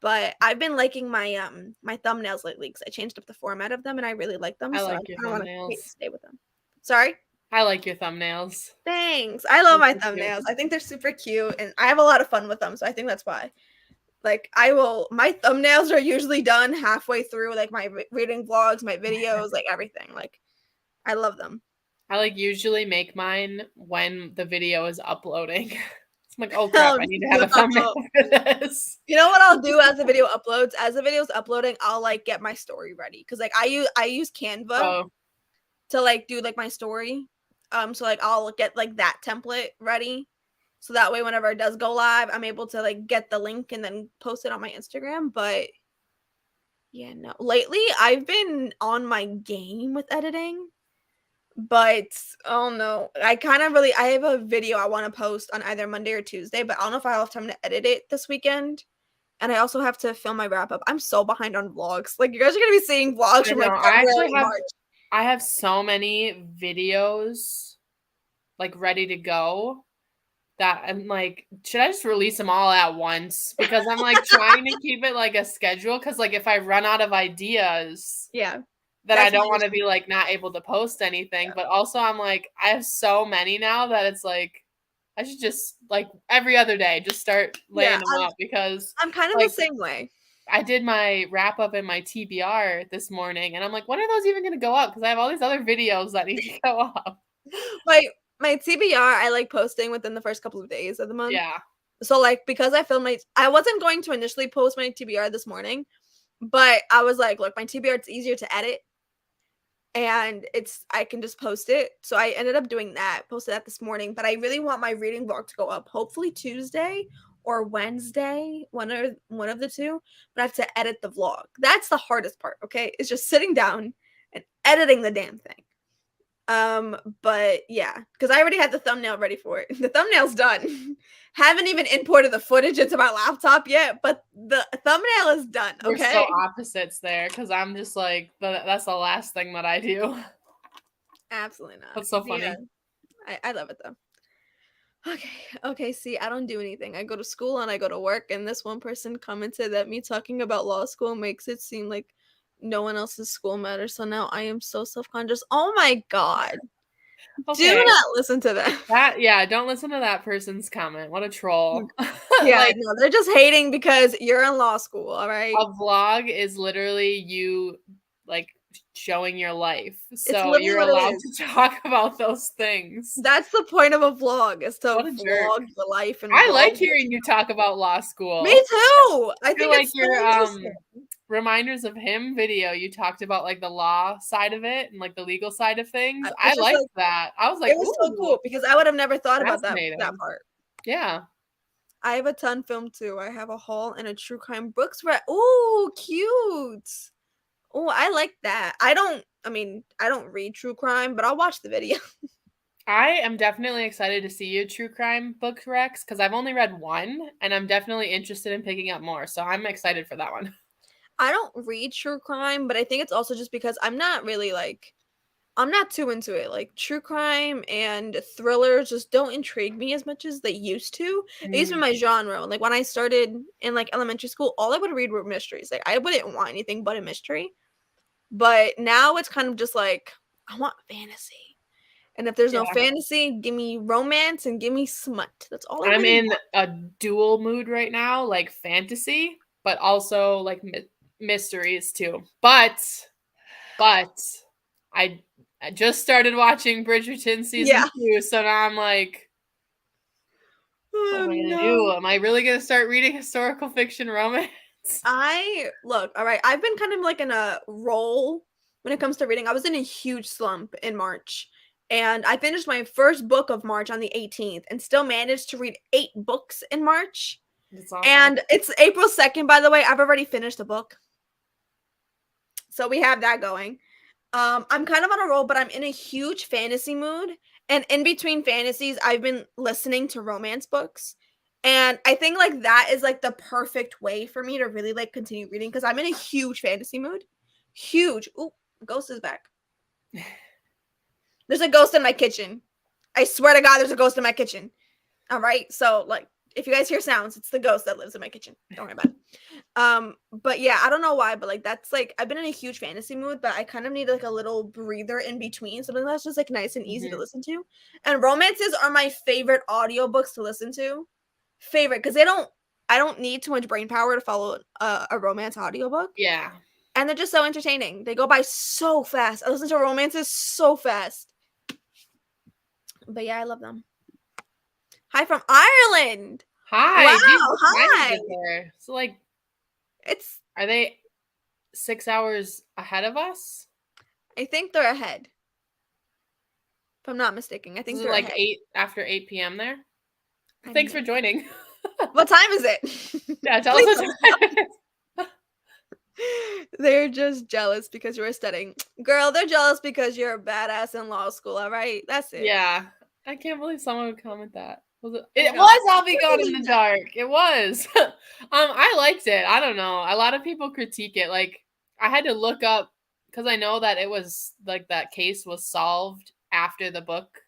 But I've been liking my my thumbnails lately because I changed up the format of them and I really like them. I so like your thumbnails. I stay with them. Sorry? I like your thumbnails. Thanks. I love Those my are cute. thumbnails. I think they're super cute and I have a lot of fun with them, so I think that's why. Like my thumbnails are usually done halfway through like my reading vlogs, my videos, like everything. Like I love them. I like usually make mine when the video is uploading. I'm like, oh crap, Um, I need to have a Flip up thumbnail the for this. You know what I'll do as the video uploads? As the video's uploading, I'll like get my story ready because like I use Canva Oh, to like do like my story. So like I'll get like that template ready, so that way whenever it does go live, I'm able to like get the link and then post it on my Instagram. But yeah, no, lately I've been on my game with editing, but oh no, I have a video I want to post on either Monday or Tuesday, but I don't know if I'll have time to edit it this weekend. And I also have to film my wrap up. I'm so behind on vlogs. Like you guys are gonna be seeing vlogs I from know. like I February actually and have March. I have so many videos like ready to go that I'm like, should I just release them all at once? Because I'm like trying to keep it like a schedule. Because like if I run out of ideas, Yeah, then I that's my don't want to issue. be like not able to post anything. Yeah. But also I'm like, I have so many now that it's like I should just like every other day just start Yeah, laying them up because I'm kind of the like same way. I did my wrap up in my TBR this morning and I'm like, when are those even going to go up? Because I have all these other videos that need to go up. My my TBR, I like posting within the first couple of days of the month. Yeah. So like because I wasn't going to initially post my TBR this morning, but I was like, look, my TBR it's easier to edit and I can just post it. So I ended up doing that, posted that this morning, but I really want my reading vlog to go up hopefully Tuesday or Wednesday, one of the two, but I have to edit the vlog. That's the hardest part, okay? It's just sitting down and editing the damn thing. But yeah, because I already had the thumbnail ready for it. The thumbnail's done. Haven't even imported the footage into my laptop yet, but the thumbnail is done. We're so Okay. opposites there because I'm just like, that's the last thing that I do. Absolutely not. That's so Yeah. funny. I love it though. Okay. Okay. See, I don't do anything. I go to school and I go to work. And this one person commented that me talking about law school makes it seem like no one else's school matters. So now I am so self conscious. Oh my God. Do Okay. not listen to that. Yeah, don't listen to that person's comment. What a troll. Yeah, Like no, they're just hating because you're in law school, all right? a vlog is literally you like showing your life. It's So literally you're what it allowed is. to talk about those things. That's the point of a vlog, is to What a jerk. vlog your life and I vlog like what hearing you you do. talk about law Me school. too. I I feel think like it's so your interesting. reminders of him video, you talked about like the law side of it and like the legal side of things. I It's just liked like that. I was like, it was so ooh, cool because I would have never thought about that fascinating. part. Yeah. I have a ton filmed too. I have a haul and a true crime books read. Ooh, cute. Oh, I like that. I don't read true crime, but I'll watch the video. I am definitely excited to see you true crime book Rex because I've only read one and I'm definitely interested in picking up more. So I'm excited for that one. I don't read true crime, but I think it's also just because I'm not too into it. Like true crime and thrillers just don't intrigue me as much as they used to. It used to be Mm, my genre. Like when I started in like elementary school, all I would read were mysteries. Like I wouldn't want anything but a mystery. But now it's kind of just like I want fantasy. And if there's no yeah. fantasy, give me romance and give me smut. That's all I I'm really in want. a dual mood right now, like fantasy, but also like mysteries too. But I I just started watching Bridgerton season Yeah. 2, so now I'm like, what Oh am I gonna do? no. Am I really gonna start reading historical fiction romance? I look, all right. I've been kind of like in a role when it comes to reading. I was in a huge slump in March, and I finished my first book of March on the 18th and still managed to read 8 books in March. It's awesome. And it's April 2nd, by the way. I've already finished a book. So we have that going. I'm kind of on a roll, but I'm in a huge fantasy mood. And in between fantasies, I've been listening to romance books. And I think like that is like the perfect way for me to really like continue reading because I'm in a huge fantasy mood. Huge. Ooh, the ghost is back. There's a ghost in my kitchen. I swear to God, there's a ghost in my kitchen. All right. So like if you guys hear sounds, it's the ghost that lives in my kitchen. Don't worry about it. But yeah, I don't know why, but like that's like I've been in a huge fantasy mood, but I kind of need like a little breather in between, something that's just like nice and easy to listen to. And romances are my favorite audiobooks to listen to. Favorite, because I don't need too much brain power to follow a romance audiobook. Yeah. And they're just so entertaining. They go by so fast. I listen to romances so fast. But yeah, I love them. Hi from Ireland. Hi. Wow, Geez, what time is hi. it there? So like, It's are they 6 hours ahead of us? I think they're ahead. If I'm not mistaken. I Is think it they're like ahead. 8 p.m. there? I Thanks mean, for joining. what time is it? Yeah, tell us Please what let time us know. it is. They're just jealous because you were studying. Girl, they're jealous because you're a badass in law school, all right? That's it. Yeah. I can't believe someone would comment that. Was it? I It know. was I'll I Be can't Gone in the believe that. Dark. It was. I liked it. I don't know. A lot of people critique it. Like I had to look up because I know that it was like that case was solved after the book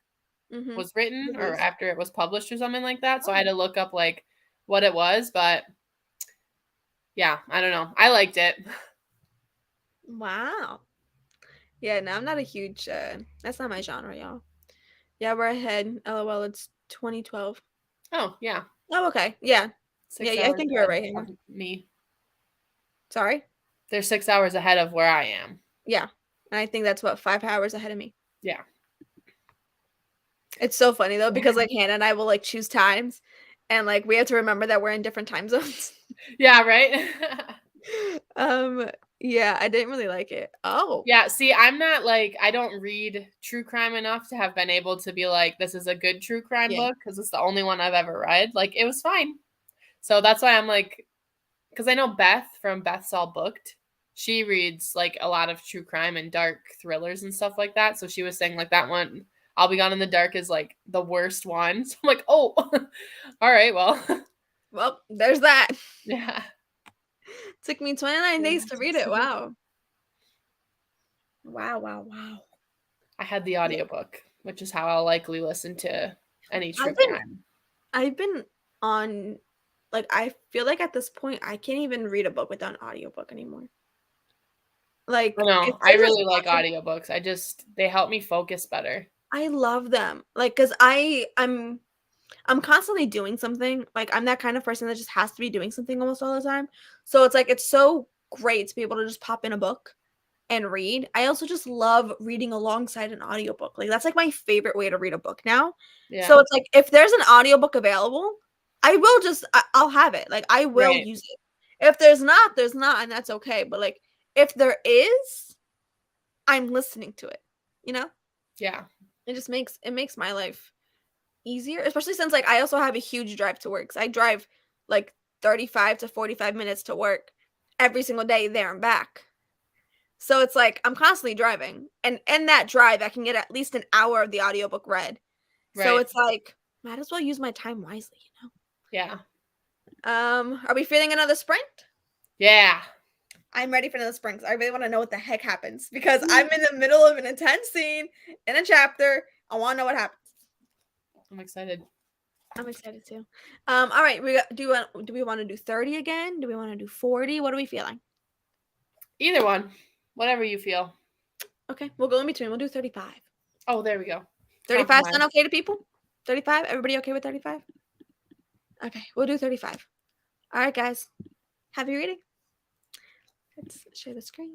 Mm-hmm. was written or Released. after it was published or something like that. So I Oh, had to look up like what it was, but yeah, I don't know. I liked it. wow. Yeah, no, I'm not a huge that's not my genre, y'all. Yeah, we're ahead. LOL, it's 2012. Oh, yeah. Oh, okay. Yeah. Yeah, Six yeah, I hours think you're ahead right, Hannah. of me. Sorry? They're 6 hours ahead of where I am. Yeah. And I think that's what 5 hours ahead of me. Yeah. It's so funny though, because like Hannah and I will like choose times and like we have to remember that we're in different time zones. Yeah, right? um yeah, I didn't really like it. Oh. Yeah, see, I'm not like I don't read true crime enough to have been able to be like, this is a good true crime Yeah. book because it's the only one I've ever read. Like, it was fine. So that's why I'm like, because I know Beth from Beth's All Booked. She reads like a lot of true crime and dark thrillers and stuff like that. So she was saying like that one, I'll Be Gone in the Dark, is like the worst one. So I'm like, oh, all right, well, Well, there's that. yeah. Took me 29 days to read it. Wow. Wow, wow, wow. I had the Yeah. audiobook, which is how I'll likely listen to any true I've been crime. I've been on like I feel like at this point I can't even read a book without an audiobook anymore. I Like if know. I there's really an like audio audiobooks. They help me focus better. I love them. Like cuz I'm constantly doing something. Like I'm that kind of person that just has to be doing something almost all the time. So it's like it's so great to be able to just pop in a book and read. I also just love reading alongside an audiobook. Like that's like my favorite way to read a book now. So Yeah. it's like if there's an audiobook available, I'll have it. Like I will Right. use it. If there's not, there's not and that's okay. But like if there is, I'm listening to it. You know? Yeah. It makes my life easier, especially since like I also have a huge drive to work. So I drive like 35 to 45 minutes to work every single day there and back. So it's like I'm constantly driving. And in that drive, I can get at least an hour of the audiobook read. So Right. it's like might as well use my time wisely, you Yeah. know. Are we feeling another sprint? Yeah. I'm ready for another sprint. I really want to know what the heck happens because I'm in the middle of an intense scene in a chapter. I want to know what happens. I'm excited. I'm excited too. All right. Do we want to do 30 again? Do we want to do 40? What are we feeling? Either one. Whatever you feel. Okay, we'll go in between. We'll do 35. Oh, there we go. 35 sound Compromise. okay to people? 35? Everybody okay with 35? Okay, we'll do 35. All right, guys. Happy reading. Let's share the screen.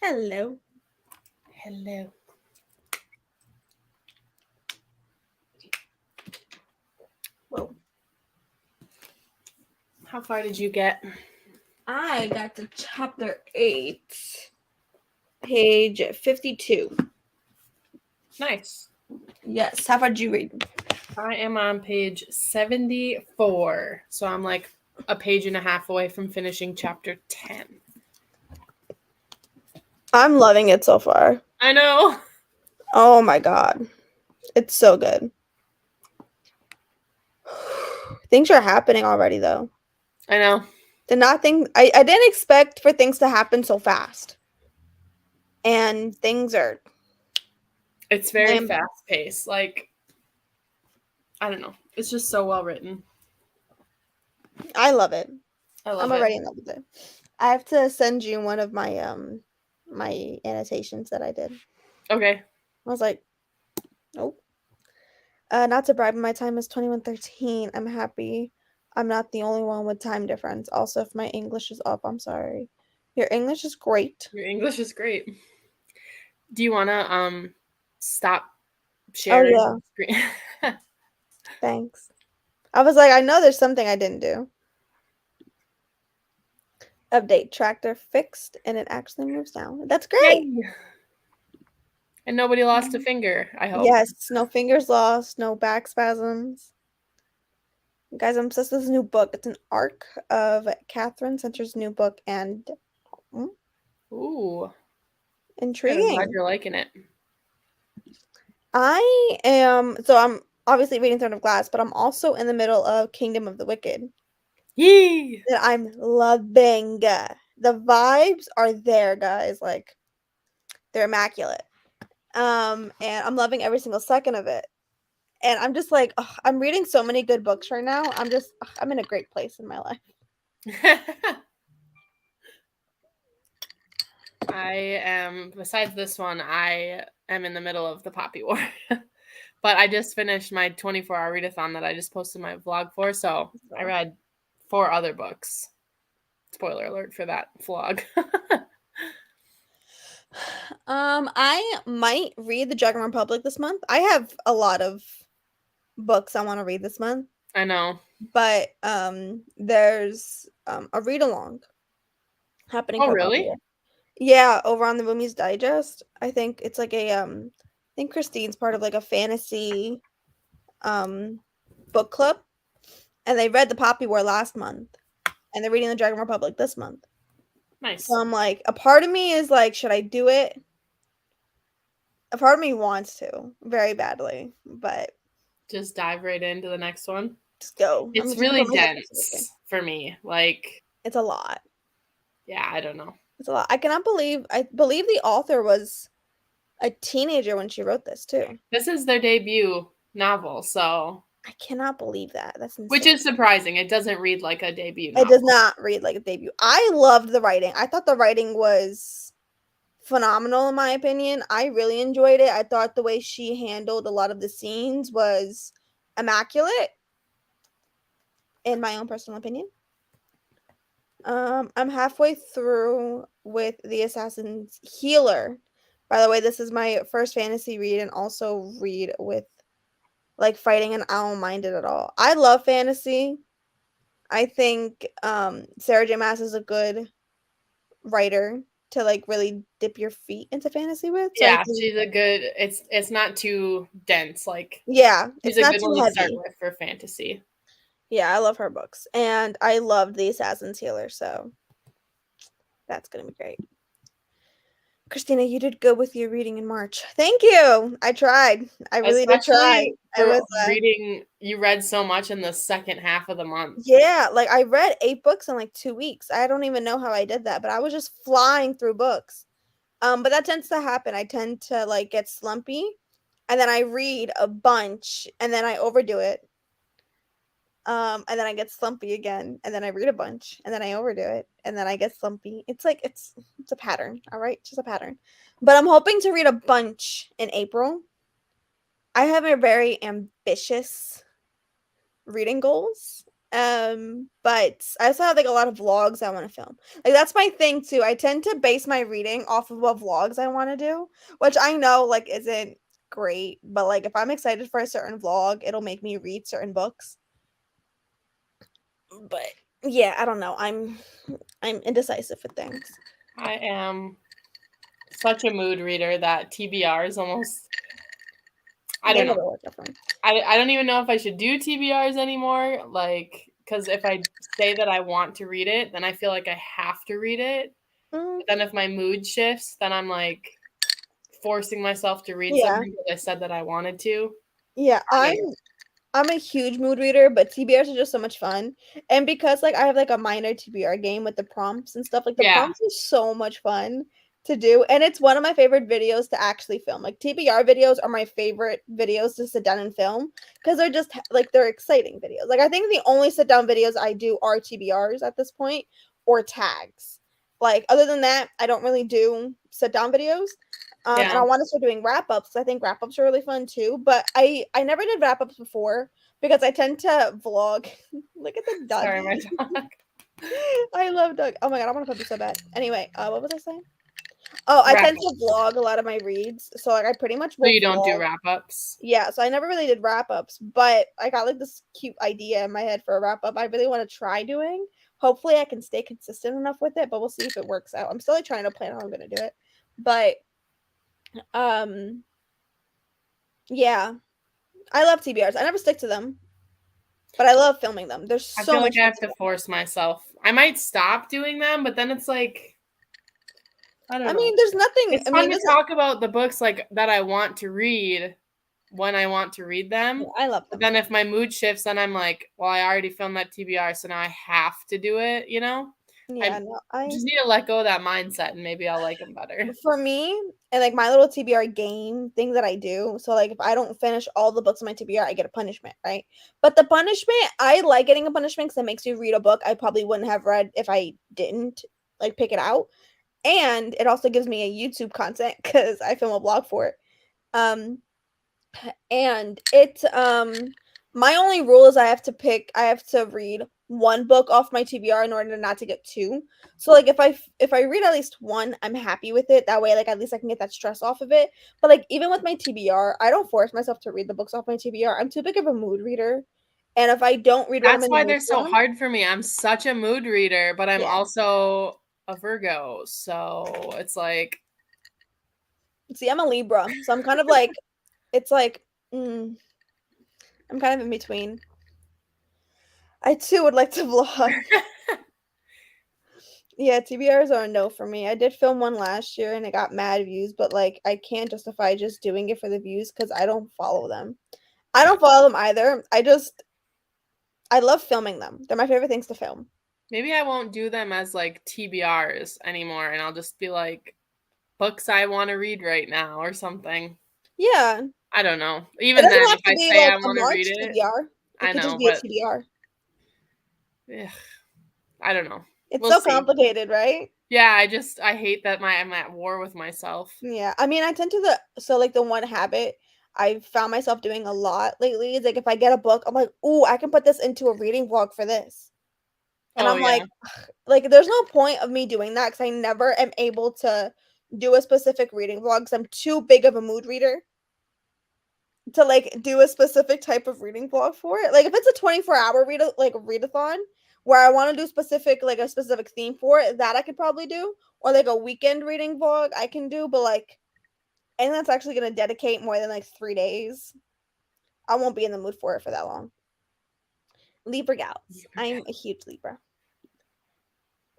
Hello. Hello. Whoa. How far did you get? I got to chapter 8, page 52. Nice. Yes. How far did you read? I am on page 74. So I'm like a page and a half away from finishing chapter 10. I'm loving it so far. I know. Oh my god. It's so good. Things are happening already though. I know. I didn't expect for things to happen so fast. And things are It's very fast paced. Like, I don't know. It's just so well written. I love it. I love I'm it. already in love with it. I have to send you one of my my annotations that I did. Okay. I was like, nope. Not to brag, my time is 21:13. I'm happy I'm not the only one with time difference. Also, if my English is off, I'm sorry. Your English is great. Your English is great. Do you want to stop Oh sharing yeah, screen? thanks. I was like, I know there's something I didn't do. Update tractor fixed and it actually moves down. That's great. Yay. And nobody lost a finger, I hope. Yes, no fingers lost, no back spasms. Guys, I'm obsessed with this new book. It's an arc of Catherine Center's new book and Ooh. I'm glad intriguing. you're liking it. I'm obviously reading Throne of Glass, but I'm also in the middle of Kingdom of the Wicked. Yee! That I'm loving. The vibes are there, guys. Like they're immaculate. And I'm loving every single second of it. And I'm just like, ugh, I'm reading so many good books right now. I'm in a great place in my life. Besides this one, I am in the middle of the Poppy War. But I just finished my 24-hour readathon that I just posted my vlog for, so I read 4 other books. Spoiler alert for that vlog. I might read the Dragon Republic this month. I have a lot of books I want to read this month. I know. But there's a read along happening Oh, for really? Poppy. Yeah, over on the Movies Digest. I think it's like a I think Christine's part of like a fantasy book club. And they read the Poppy War last month. And they're reading the Dragon Republic this month. Nice. So I'm like, a part of me is like, should I do it? A part of me wants to very badly, but just dive right into the next one. Just go. I'm It's just gonna really put myself in situation. dense for me. Like, It's a lot. yeah, I don't know. It's a lot. I believe the author was a teenager when she wrote this too. This is their debut novel, so I cannot believe that. That's which insane. is surprising. It doesn't read like a debut It does novel. not read like a debut. I loved the writing. I thought the writing was phenomenal in my opinion. I really enjoyed it. I thought the way she handled a lot of the scenes was immaculate in my own personal opinion. I'm halfway through with The Assassin's Healer. By the way, this is my first fantasy read and also read with like fighting, and I don't mind it at all. I love fantasy. I think Sarah J. Maas is a good writer to like really dip your feet into fantasy with. So I Yeah, think she's a good it's not too dense. Like yeah, she's it's a not good too one to start heavy. with for fantasy. Yeah, I love her books. And I loved The Assassin's Healer, so that's gonna be great. Christina, you did good with your reading in March. Thank you. I tried. I really did try. Especially I for was reading you read so much in the second half of the month. yeah, like I read 8 books in like 2 weeks. I don't even know how I did that, but I was just flying through books. But that tends to happen. I tend to like get slumpy and then I read a bunch and then I overdo it. And then I get slumpy again, and then I read a bunch, and then I overdo it, and then I get slumpy. It's like it's a pattern, all right? It's just a pattern. But I'm hoping to read a bunch in April. I have a very ambitious reading goals. But I also have like a lot of vlogs I want to film. Like that's my thing too. I tend to base my reading off of what vlogs I want to do, which I know like isn't great, but like if I'm excited for a certain vlog, it'll make me read certain books. But yeah, I don't know. I'm indecisive with things. I am such a mood reader that TBR is almost I They're don't a know. little different. I don't even know if I should do TBRs anymore. Like, because if I say that I want to read it, then I feel like I have to read it. Mm, But then if my mood shifts, then I'm like forcing myself to read yeah, something because I said that I wanted to. yeah. I I'm don't know. I'm a huge mood reader, but TBRs are just so much fun. And because like I have like a minor TBR game with the prompts and stuff, like the Yeah, prompts are so much fun to do. And it's one of my favorite videos to actually film. Like TBR videos are my favorite videos to sit down and film because they're just like they're exciting videos. Like I think the only sit down videos I do are TBRs at this point or tags. Like other than that, I don't really do sit down videos. And yeah. I want to start doing wrap ups. I think wrap ups are really fun too. But I never did wrap ups before because I tend to vlog. Look at the Sorry, my doggy. dog. I love dog. Oh my god, I want to puppy so bad. Anyway, what was I saying? Oh, I Wrap tend up. to vlog a lot of my reads, so like I pretty much So will you don't do vlog. wrap ups. Yeah, so I never really did wrap ups, but I got like this cute idea in my head for a wrap up. I really want to try doing. Hopefully, I can stay consistent enough with it, but we'll see if it works out. I'm still like trying to plan how I'm gonna do it, but um, yeah, I love TBRs. I never stick to them, but I love filming them. There's I so feel like much I fun have to to film. force myself. I might stop doing them, but then it's like I don't I know. mean, there's nothing. It's I fun mean, to this is, talk about the books like that I want to read when I want to read yeah, them. I love But them. then if my mood shifts, then I'm like, well, I already filmed that TBR, so now I have to do it, you know? Yeah, I no, I just need to let go of that mindset and maybe I'll like them better. for me and like my little TBR game thing that I do. So like if I don't finish all the books in my TBR, I get a punishment, right? But the punishment, I like getting a punishment because it makes you read a book I probably wouldn't have read if I didn't like pick it out. And it also gives me a YouTube content because I film a blog for it. Um, and it my only rule is I have to read one book off my TBR in order not to get two. So like if I read at least one, I'm happy with it. That way like at least I can get that stress off of it. But like even with my TBR, I don't force myself to read the books off my TBR. I'm too big of a mood reader. And if I don't read what I'm That's in the why mood they're so for, hard for me. I'm such a mood reader, but I'm yeah. also a Virgo. So it's like, See, I'm a Libra. So I'm kind of like it's like mm, I'm kind of in between. I too would like to vlog. Yeah, TBRs are a no for me. I did film one last year and it got mad views, but like I can't justify just doing it for the views because I don't follow them. I yeah. don't follow them either. I just I love filming them. They're my favorite things to film. Maybe I won't do them as like TBRs anymore, and I'll just be like books I want to read right now or something. Yeah. I don't know. It Even doesn't then, have if to I be say like I a want to read March it, TBR. It I could just know, be a but TBR. ugh, I don't know. It's We'll so see. complicated, right? Yeah, I hate that I'm at war with myself. Yeah. I mean, I tend to like the one habit I've found myself doing a lot lately is like if I get a book, I'm like, "Ooh, I can put this into a reading vlog for this." And Oh I'm yeah. like there's no point of me doing that cuz I never am able to do a specific reading vlog cuz I'm too big of a mood reader to like do a specific type of reading vlog for it. Like if it's a 24-hour readathon where I want to do specific like a specific theme for it, that I could probably do, or like a weekend reading vlog I can do, but like and that's actually going to dedicate more than like 3 days. I won't be in the mood for it for that long. Libra gals. I'm a huge Libra.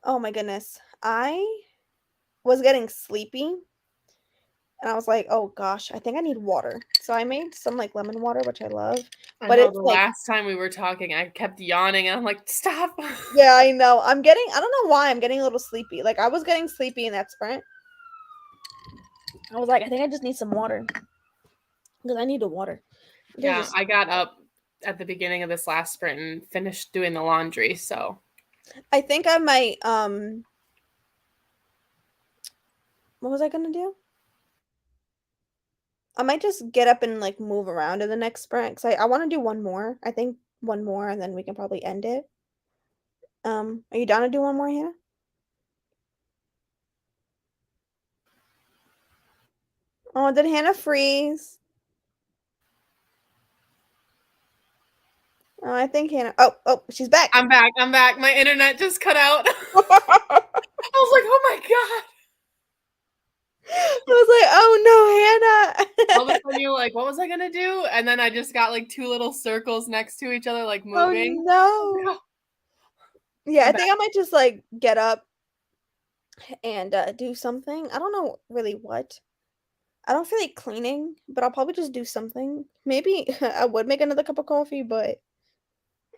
Oh my goodness. I was getting sleepy and I was like, "Oh gosh, I think I need water." So I made some like lemon water, which I love, I but know it's the like last time we were talking, I kept yawning and I'm like, stop. yeah, I know. I don't know why I'm getting a little sleepy. Like I was getting sleepy in that sprint. I was like, I think I just need some water because I need the water. There's Yeah, just I got up at the beginning of this last sprint and finished doing the laundry, so I think I might what was I going to do? I might just get up and like move around in the next sprint cuz I want to do one more. I think one more and then we can probably end it. Are you down to do one more, Hannah? Oh, did Hannah freeze? Oh, I think Hannah. Oh, she's back. I'm back. I'm back. My internet just cut out. I was like, "Oh my god." I was like, "Oh All of no, a Hannah." sudden you're like, "What was I going to do?" And then I just got like two little circles next to each other like Oh moving. I was like, no. "Oh, Yeah, I'm I back." think I might just like get up and do something. I don't know really what. I don't feel like cleaning, but I'll probably just do something. Maybe I would make another cup of coffee, but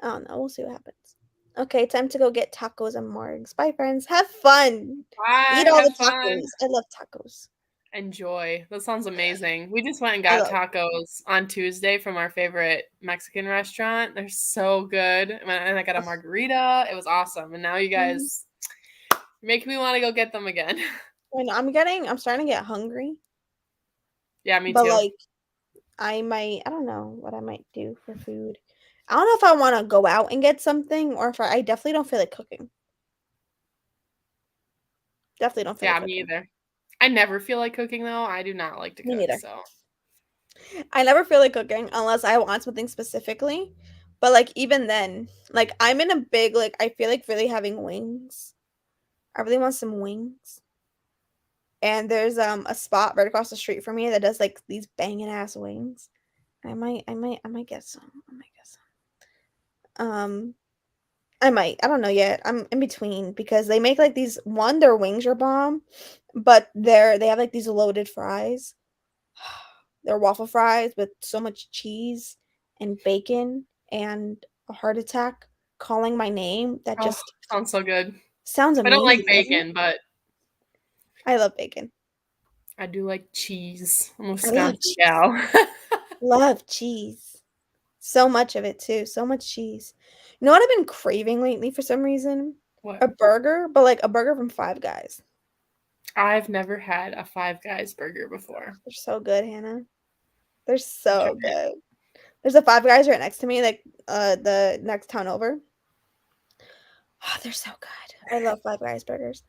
I don't know. We'll see what happens. Okay, time to go get tacos and margs. Bye, friends. Have fun. Eat Bye. all the Have fun. tacos. I love tacos. Enjoy. That sounds amazing. We just went and I got love. tacos on Tuesday from our favorite Mexican restaurant. They're so good. And I got a Ugh, margarita. It was awesome. And now you mhm. guys make me want to go get them again. I know, I'm starting to get hungry, Yeah, me but too. like I don't know what I might do for food. I don't know if I want to go out and get something or if I definitely don't feel like cooking. Definitely don't feel like Yeah, me cooking. either. I never feel like cooking though. I do not like to Me cook, neither. so I never feel like cooking unless I want something specifically. But like even then, like I'm in a big like I feel like really having wings. I really want some wings. And there's a spot right across the street from me that does like these banging ass wings. I might get some. I might get some. I might. I don't know yet. I'm in between because they make like these their wings are bomb, but they have like these loaded fries. They're waffle fries with so much cheese and bacon and a heart attack calling my name that oh, just sounds so good. sounds I don't like amazing, doesn't it? bacon, but I love bacon. I do like cheese. I'm a I love Wisconsin cheese. gal. Love cheese. So much of it too. So much cheese. You know what I've been craving lately for some reason? What? A burger, but like a burger from Five Guys. I've never had a Five Guys burger before. They're so good, Hannah. They're I'll try so it. good. There's a Five Guys right next to me, like the next town over. Oh, they're so good. I love Five Guys burgers.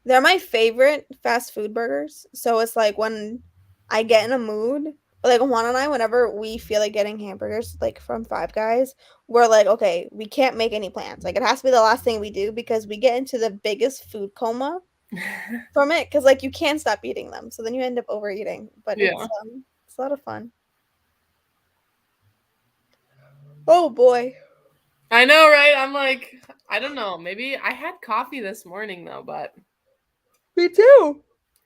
They're my favorite fast food burgers. So it's like when I get in a mood, like Juan and I, whenever we feel like getting hamburgers, like from Five Guys, we're like, okay, we can't make any plans. Like it has to be the last thing we do because we get into the biggest food coma from it because like you can't stop eating them. So then you end up overeating. But Yeah. it's a lot of fun. Oh boy. I know, right? I'm like, I don't know. Maybe I had coffee this morning though, but Me too.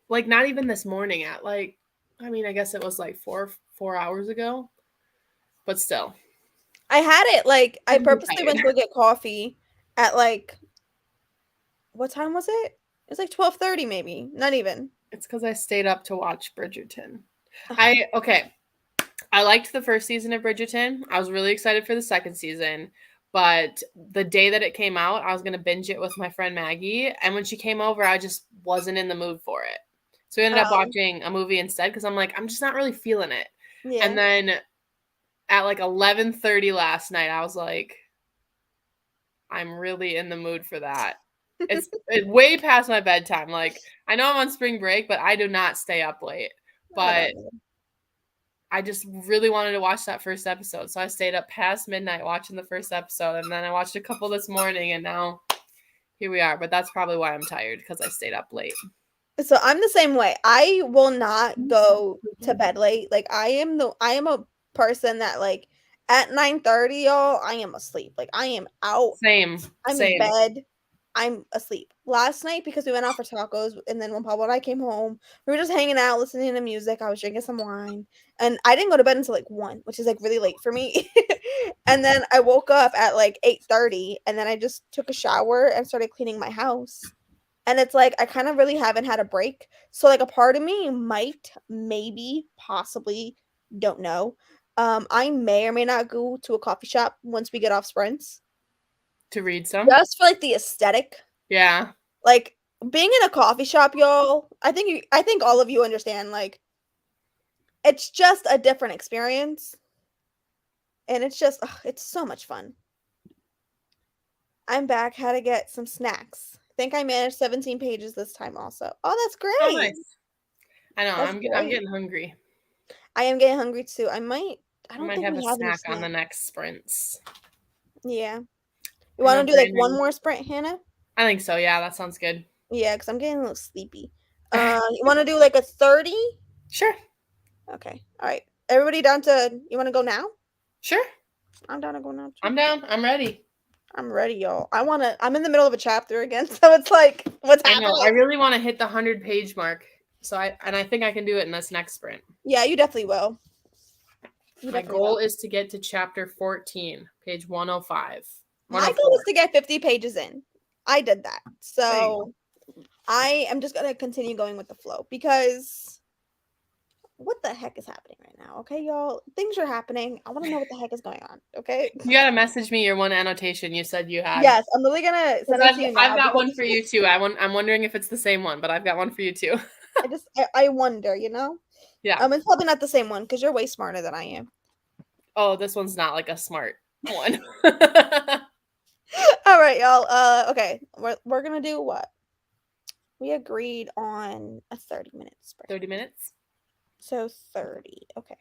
like not even this morning at I mean, I guess it was like 4 hours ago, but still. I had it, like, I I'm purposely tired. went to go get coffee at, like what time was it? It was, like, 12:30 maybe, not even. It's because I stayed up to watch Bridgerton. Okay. I liked the first season of Bridgerton. I was really excited for the second season. But the day that it came out, I was gonna binge it with my friend Maggie. And when she came over, I just wasn't in the mood for it. So we ended up Oh, watching a movie instead because I'm like, I'm just not really feeling it. And yeah. then at like 11:30 last night, I was like, I'm really in the mood for that. It's way past my bedtime. Like, I know I'm on spring break, but I do not stay up late. I don't But know. I just really wanted to watch that first episode. So I stayed up past midnight watching the first episode. And then I watched a couple this morning. And now here we are. But that's probably why I'm tired because I stayed up late. So I'm the same way. I will not go to bed late. Like I am a person that like at 9:30, y'all, I am asleep. Like I am out. Same. I'm in Same. bed. I'm asleep. Last night because we went out for tacos and then when Pablo and I came home, we were just hanging out, listening to music. I was drinking some wine. And I didn't go to bed until like 1, which is like really late for me. And then I woke up at like 8:30 and then I just took a shower and started cleaning my house. And it's like I kind of really haven't had a break. So like a part of me might, maybe, possibly, don't know. I may or may not go to a coffee shop once we get off sprints. To read some? Just for like the aesthetic. Yeah. Like being in a coffee shop, y'all, I think all of you understand, like it's just a different experience. And it's just it's so much fun. I'm back, had to get some snacks. I think I managed 17 pages this time also. Oh, that's Oh, great. nice. I know. That's I'm great. getting hungry. I am getting hungry too. I I don't might think have a we have any snack on the snacks. next sprints. Yeah. You I know wanna do, like, one Brandon. more sprint, Hannah? I think so. Yeah, that sounds good. Yeah, because 'cause I'm getting a little sleepy. You wanna do, like, a 30? Sure. Okay, alright. Everybody down to you wanna go now? Sure. I'm down to go now too. I'm down. I'm ready. I'm ready, y'all. I'm in the middle of a chapter again, so it's like, what's I know. I happening? really want to hit the 100-page mark. I think I can do it in this next sprint. Yeah, you definitely will. You My definitely goal will. is to get to chapter 14, page 105. My goal is 104. to get 50 pages in. I did that. There you go. So, I am just gonna continue going with the flow because what the heck is happening right now? Okay, y'all. Things are happening. I want to know what the heck is going on. Okay. You gotta message me your one annotation you said you had. Yes, I'm literally gonna Because send it to you I've now got because one for you too. I'm wondering if it's the same one, but I've got one for you too. I wonder, you know. Yeah. It's probably not the same one because you're way smarter than I am. Oh, this one's not like a smart one. All right, y'all. Okay, we're gonna do what we agreed on a 30-minute sprint. 30 minutes? So 30. Okay.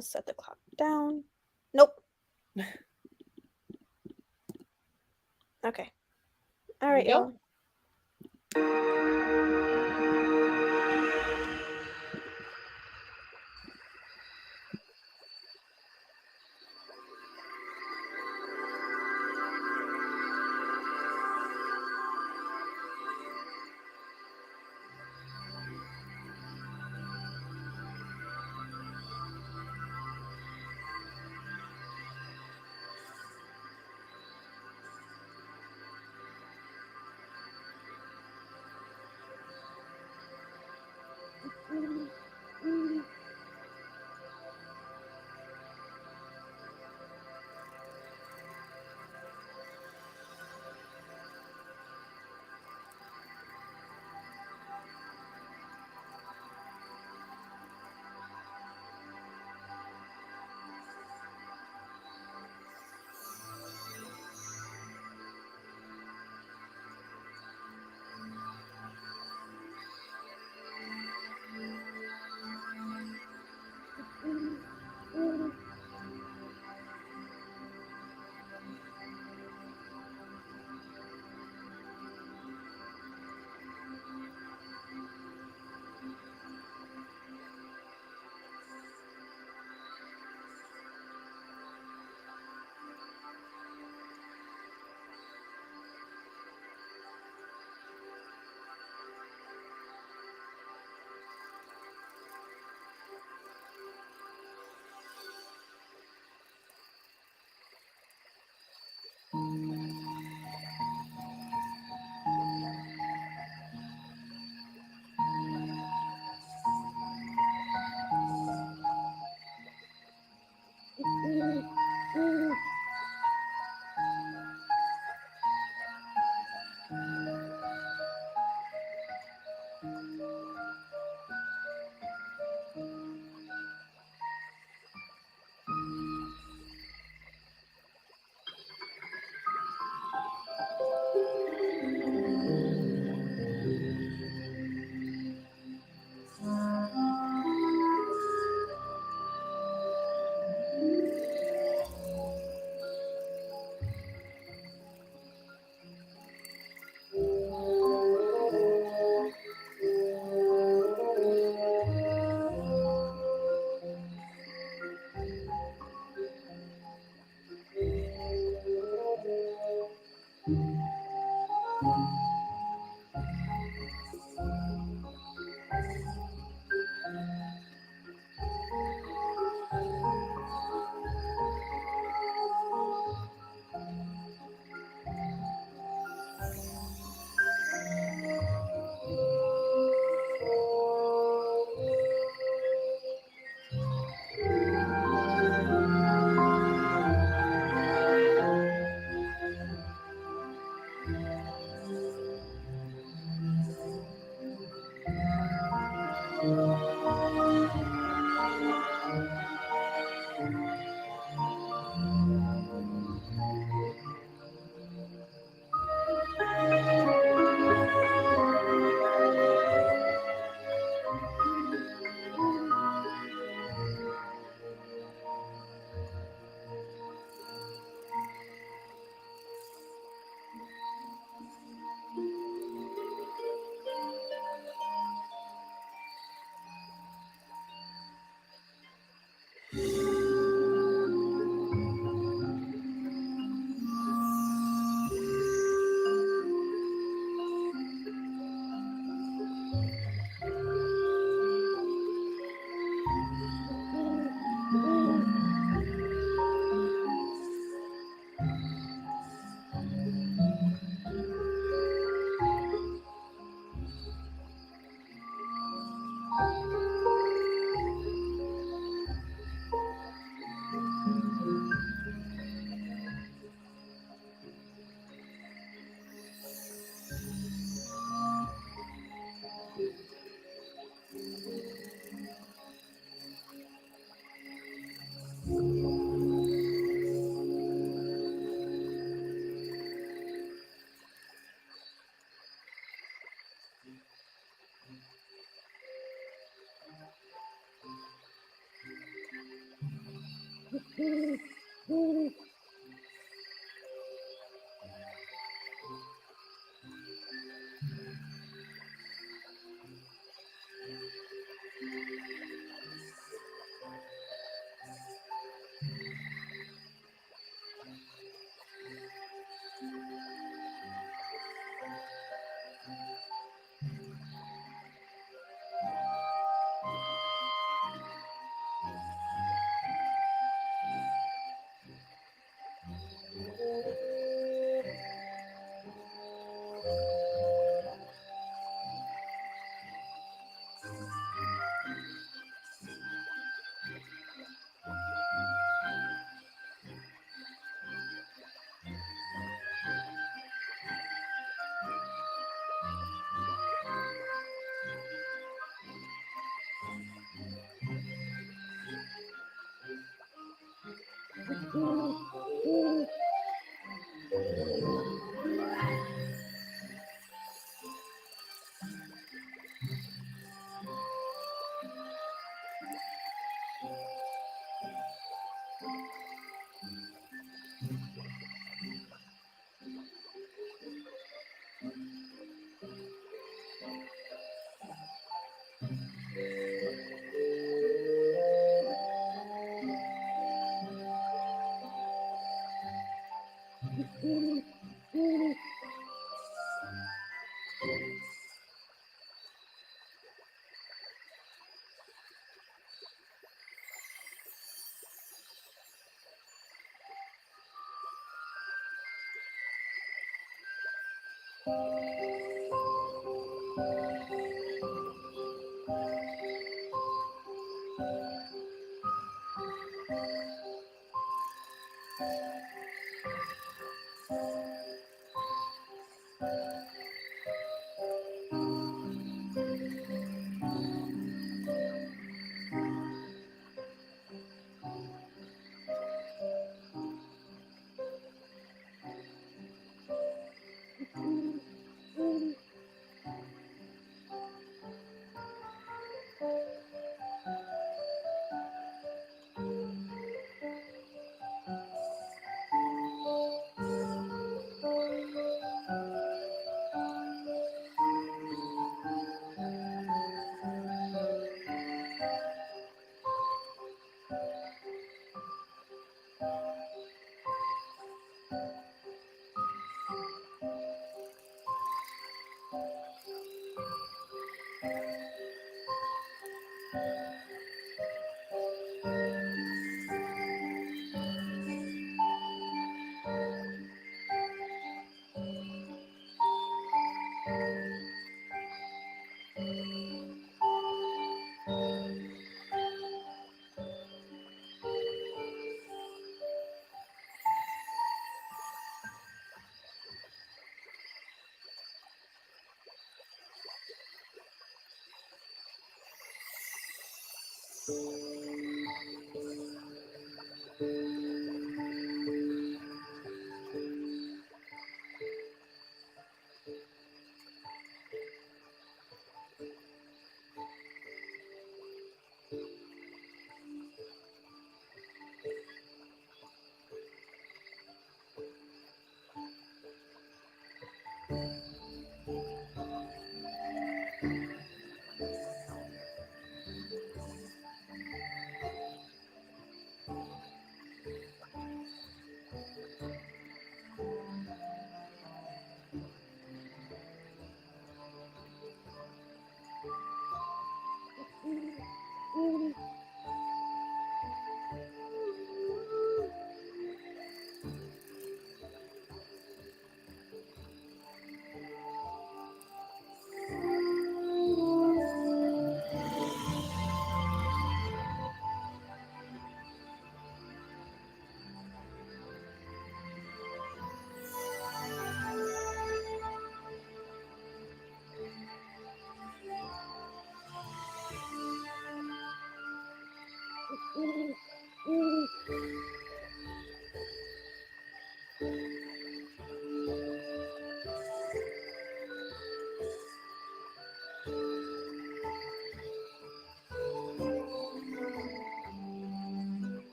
Set the clock down. Nope. Okay. All Here we right, go. y'all.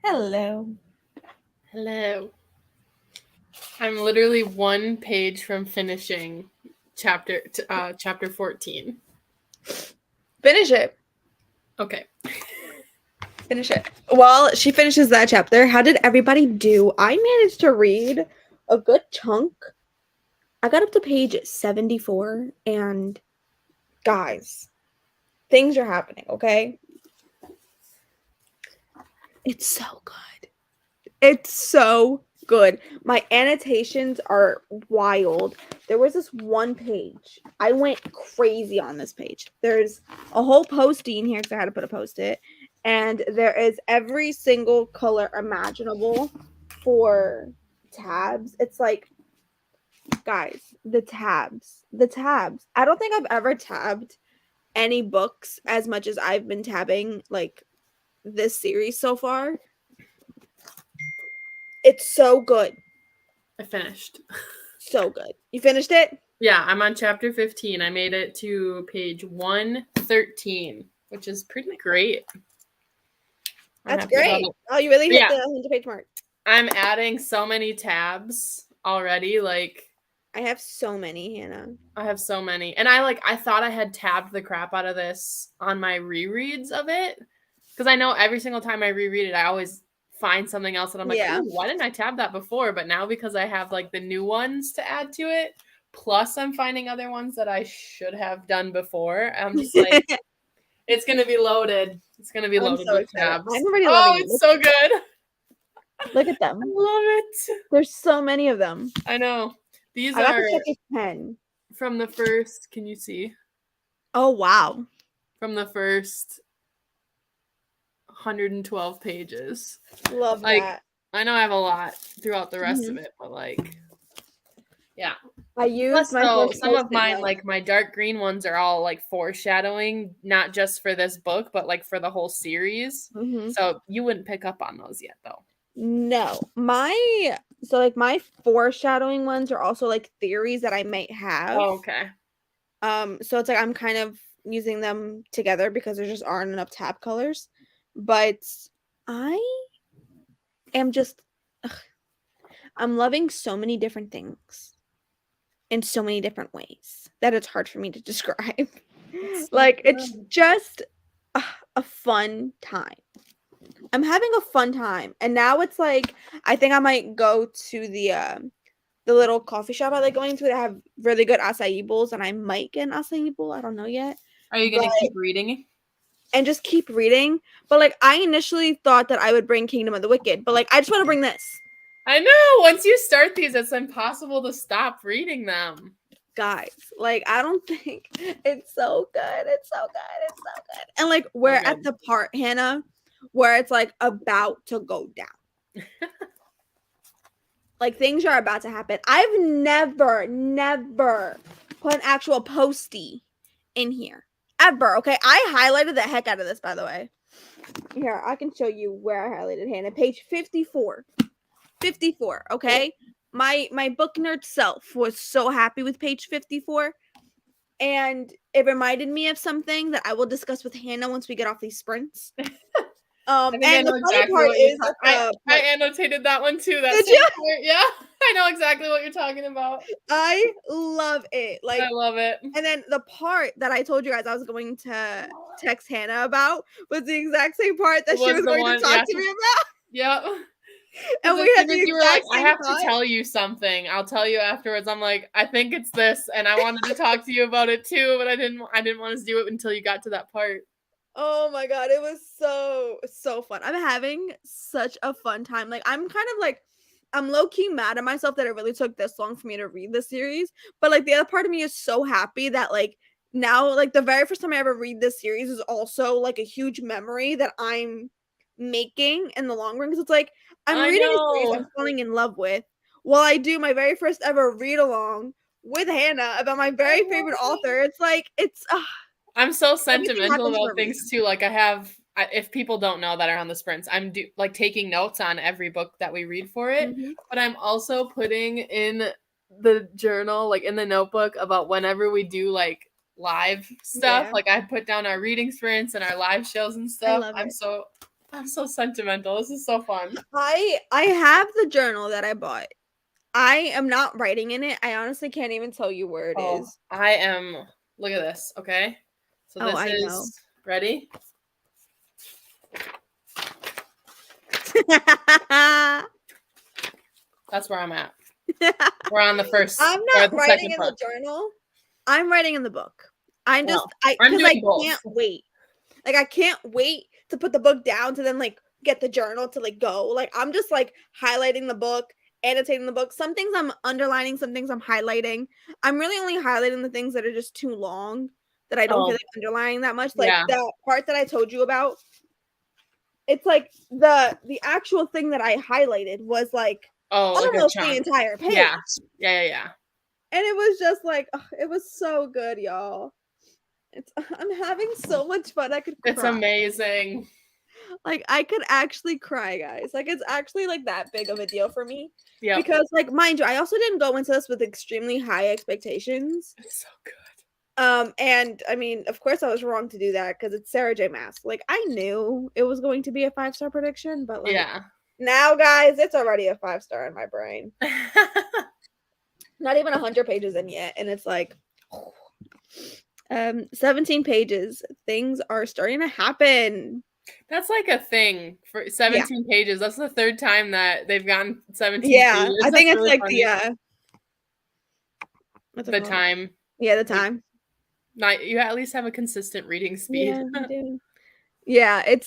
Hello. Hello. I'm literally one page from finishing chapter 14. Finish it. Okay. Finish it. While she finishes that chapter, how did everybody do? I managed to read a good chunk. I got up to page 74, and guys, things are happening, okay? It's so good. It's so good. My annotations are wild. There was this one page. I went crazy on this page. There's a whole postie in here because I had to put a post-it. And there is every single color imaginable for tabs. It's like, guys, the tabs. The tabs. I don't think I've ever tabbed any books as much as I've been tabbing like this series so far. It's so good. I finished. So good. You finished it? Yeah, I'm on chapter 15. I made it to page 113, which is pretty great. That's great. Oh, you really hit the 100-page mark. I'm adding so many tabs already. Like, I have so many, Hannah. I have so many. And I thought I had tabbed the crap out of this on my rereads of it. Because I know every single time I reread it, I always find something else that I'm like, oh, why didn't I tab that before? But now because I have like the new ones to add to it, plus I'm finding other ones that I should have done before, I'm just like, it's going to be loaded. It's going to be loaded with tabs. I'm already loving it. It's so good. Look at them. I love it. There's so many of them. I know. These I got are to check a 10. From the first, can you see? Oh, wow. From the first 112 pages. Love that. I know I have a lot throughout the rest of it, but like, yeah. I used some of mine, like my dark green ones, are all like foreshadowing, not just for this book, but like for the whole series. So you wouldn't pick up on those yet, though. No, my foreshadowing ones are also like theories that I might have. Oh, okay. So it's like I'm kind of using them together because there just aren't enough tab colors. But I am just, I'm loving so many different things in so many different ways that it's hard for me to describe. Like, it's just a fun time. I'm having a fun time. And now it's like, I think I might go to the little coffee shop I like going to that have really good acai bowls, and I might get an acai bowl. I don't know yet. Are you going to keep reading? And just keep reading. But like, I initially thought that I would bring Kingdom of the Wicked, but like, I just want to bring this. I know. Once you start these, it's impossible to stop reading them. Guys, like, I don't think it's so good. It's so good. It's so good. And like, we're at the part, Hannah, where it's like about to go down. Like, things are about to happen. I've never put an actual postie in here. Ever. Okay. I highlighted the heck out of this, by the way. Here, I can show you where I highlighted, Hannah. Page 54. 54, okay? My book nerd self was so happy with page 54. And it reminded me of something that I will discuss with Hannah once we get off these sprints. And the funny part is I annotated that one too. Did you? Yeah, I know exactly what you're talking about. I love it. Like, I love it. And then the part that I told you guys I was going to text Hannah about was the exact same part that she was going to talk to me about. Yep. And we had the exact I have to tell you something. I'll tell you afterwards. I'm like, I think it's this, and I wanted to talk to you about it too, but I didn't want to do it until you got to that part. Oh my god, it was so fun. I'm having such a fun time. Like I'm kind of like I'm low key mad at myself that it really took this long for me to read the series, but like the other part of me is so happy that like now like the very first time I ever read this series is also like a huge memory that I'm making in the long run because it's like I'm I reading a series know. I'm falling in love with while I do my very first ever read along with Hannah about my I very love favorite it. author. It's like it's I'm so everything sentimental happens for about a things reason. too. Like if people don't know that are on the sprints, like taking notes on every book that we read for it, Mhm. but I'm also putting in the journal, like in the notebook, about whenever we do like live stuff. Yeah, Like I put down our reading sprints and our live shows and I stuff. love I'm it. so I'm so sentimental. This is so fun. I have the journal that I bought. I am not writing in it. I honestly can't even tell you where it Oh, is. I am. Look at this. Okay, so Oh, this I know. is ready. That's where I'm at. We're on the first I'm or not the writing second in book. the journal. I'm writing in the book. I'm just Well, I I'm because I doing both. can't wait. Like I can't wait to put the book down to then like get the journal to like go. Like I'm just like highlighting the book, annotating the book. Some things I'm underlining, some things I'm highlighting. I'm really only highlighting the things that are just too long that I don't feel Oh, like underlining that much. Like yeah. the part that I told you about, it's like the actual thing that I highlighted was like Oh, like a almost the chunk. entire Yeah. page. Yeah. And it was just like ugh, it was so good, y'all. It's I'm having so much fun. I could It's cry. amazing. Like I could actually cry, guys. Like it's actually like that big of a deal for me Yep. because like mind you, I also didn't go into this with extremely high expectations. It's so good. And I mean, of course I was wrong to do that because it's Sarah J. Maas. Like I knew it was going to be a 5-star prediction, but like Yeah. now guys, it's already a 5-star in my brain. Not even 100 pages in yet, and it's like 17 pages. Things are starting to happen. That's like a thing for Yeah. 17 pages. That's the third time that they've gotten 17 Yeah. pages. I think That's it's really like the funny. what's it The called? time. Yeah, the Like time. not you at least have a consistent reading speed. Yeah, I do. Yeah, it's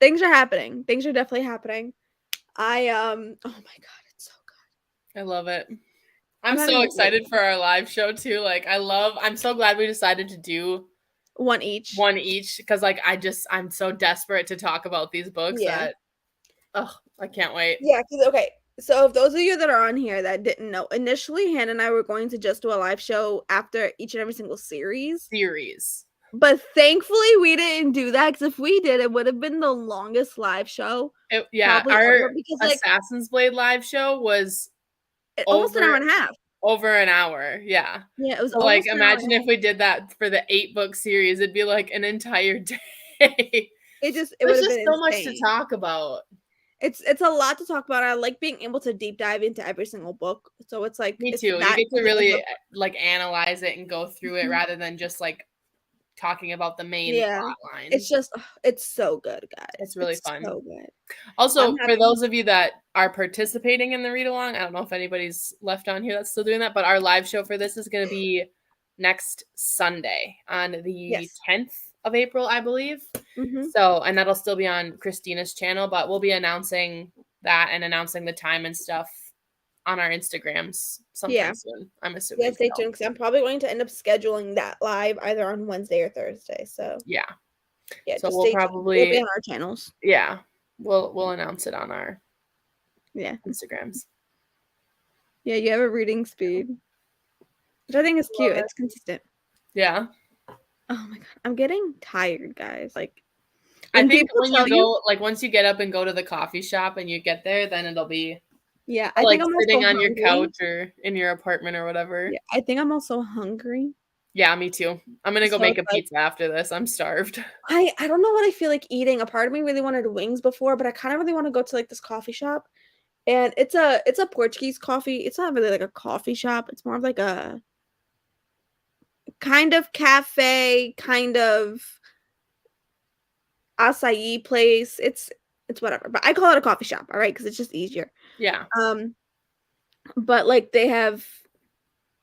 things are happening. Things are definitely happening. Oh my god, it's so good. I love it. I'm I'm having so a great excited for our live show too. Like I'm so glad we decided to do one each. one each because like I'm so desperate to talk about these books Yeah. that oh I can't wait. Yeah, 'cause okay. So if those of you that are on here that didn't know, initially Hannah and I were going to just do a live show after each and every single series. Series. But thankfully we didn't do that because if we did, it would have been the longest live show Yeah, probably our ever because like Assassin's Blade live show was almost an over hour and a half. over an hour. Yeah. Yeah, it was So like almost an hour and imagine a if half. we did that for the 8-book series, it'd be like an entire day. It would There's have just been so much to insane. talk about. It's a lot to talk about. I like being able to deep dive into every single book. So it's like Me it's too. You that get to kind of really a book. like analyze it and go through it Mhm. rather than just like talking about the main Yeah. plot It's lines. just ugh, it's so good, guys. It's really It's fun. so good. I'm Also, for having those of you that are participating in the read along, I don't know if anybody's left on here that's still doing that, but our live show for this is going to be next Sunday on the yes. 10th of April, I believe. Mhm. So, and that'll still be on Christina's channel, but we'll be announcing that and announcing the time and stuff on our Instagrams Yeah. sometime soon, I'm Yeah, assuming. stay So, tuned because I'm probably going to end up scheduling that live either on Wednesday or Thursday. So yeah. yeah, So just we'll stay tuned. It'll be probably on our channels. yeah, we'll announce it on our Yeah. Instagrams. Yeah, you have a reading speed, which I think is cute. Love it. It's consistent. Yeah. Oh my god. I'm getting tired, guys. Like I when think people when you tell you, go, like once you get up and go to the coffee shop and you get there, then it'll be yeah, or I think like I'm sitting also on your hungry. couch or in your apartment or whatever. Yeah, I think I'm also hungry. Yeah, me too. I'm gonna go So make it's a like pizza after this. I'm starved. I don't know what I feel like eating. A part of me really wanted wings before, but I kind of really want to go to like this coffee shop. And it's a Portuguese coffee. It's not really like a coffee shop. It's more of like a kind of cafe, kind of acai place. It's whatever. But I call it a coffee shop, all right, because it's just easier. Yeah. Um, but like they have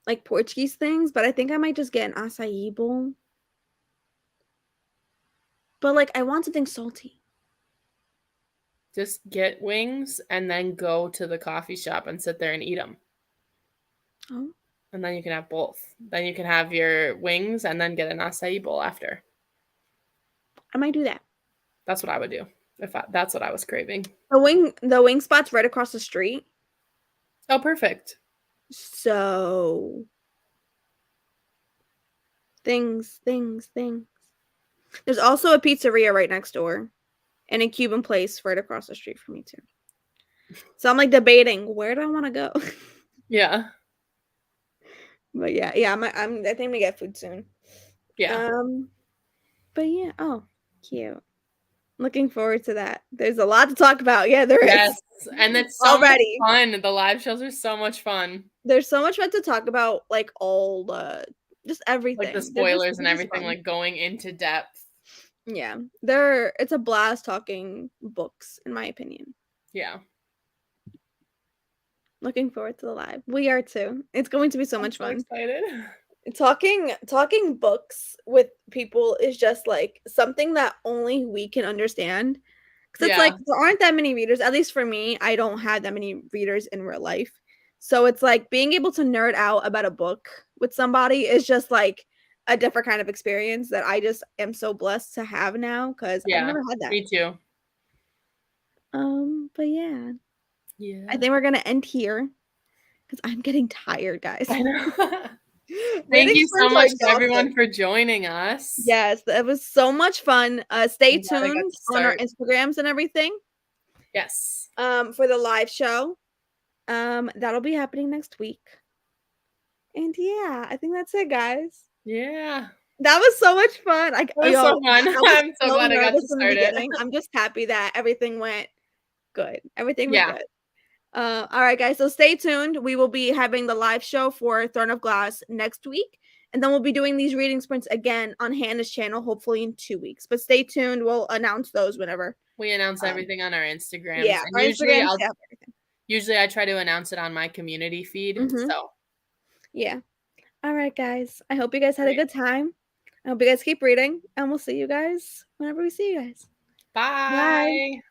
like Portuguese things, but I think I might just get an acai bowl. But like I want something salty. Just get wings and then go to the coffee shop and sit there and eat them. Oh, And then you can have both. Then you can have your wings and then get an acai bowl after. I might do that. That's what I would do that's what I was craving. The wing spot's right across the street. Oh, perfect. So things. There's also a pizzeria right next door and a Cuban place right across the street from me too. So I'm like debating where do I want to go. Yeah. But yeah, I think I'm gonna get food soon. Yeah. Um, but yeah, oh, cute. Looking forward to that. There's a lot to talk about. Yeah, there Yes. is And it's so much already. fun. The live shows are so much fun. There's so much fun to talk about, like all the just Like the everything. spoilers and They're just everything, fun. like going into depth. Yeah, it's a blast talking books, in my opinion. Yeah. Looking forward to the live. We are too. It's going to be so I'm much so fun. excited. Talking books with people is just like something that only we can understand. Because it's like Yeah. there aren't that many readers, at least for me. I don't have that many readers in real life. So it's like being able to nerd out about a book with somebody is just like a different kind of experience that I just am so blessed to have now because I've Yeah. never had that. Me too. But yeah, I Yeah. think we're gonna end here because I'm getting tired, guys. I know. Thank Reading you so sprints are much to everyone exhausting. for joining us. Yes, it was so much fun. Stay I'm glad I got tuned to on our start. Instagrams and everything. Yes. For the live show. That'll be happening next week. And yeah, I think that's it, guys. Yeah. That was so much fun. It was so fun. I was I'm so so glad I got nervous to in the start it. beginning. I'm just happy that everything went good. Everything was Yeah. good. All right, guys. So stay tuned. We will be having the live show for Throne of Glass next week. And then we'll be doing these reading sprints again on Hannah's channel, hopefully in 2 weeks. But stay tuned. We'll announce those whenever. We announce Um, everything on our Instagrams. yeah, And our Instagrams have everything. usually I try to announce it on my community feed. Mm-hmm. So Yeah. All right, guys. I hope you guys had a great. good time. I hope you guys keep reading, and we'll see you guys whenever we see you guys. Bye. Bye.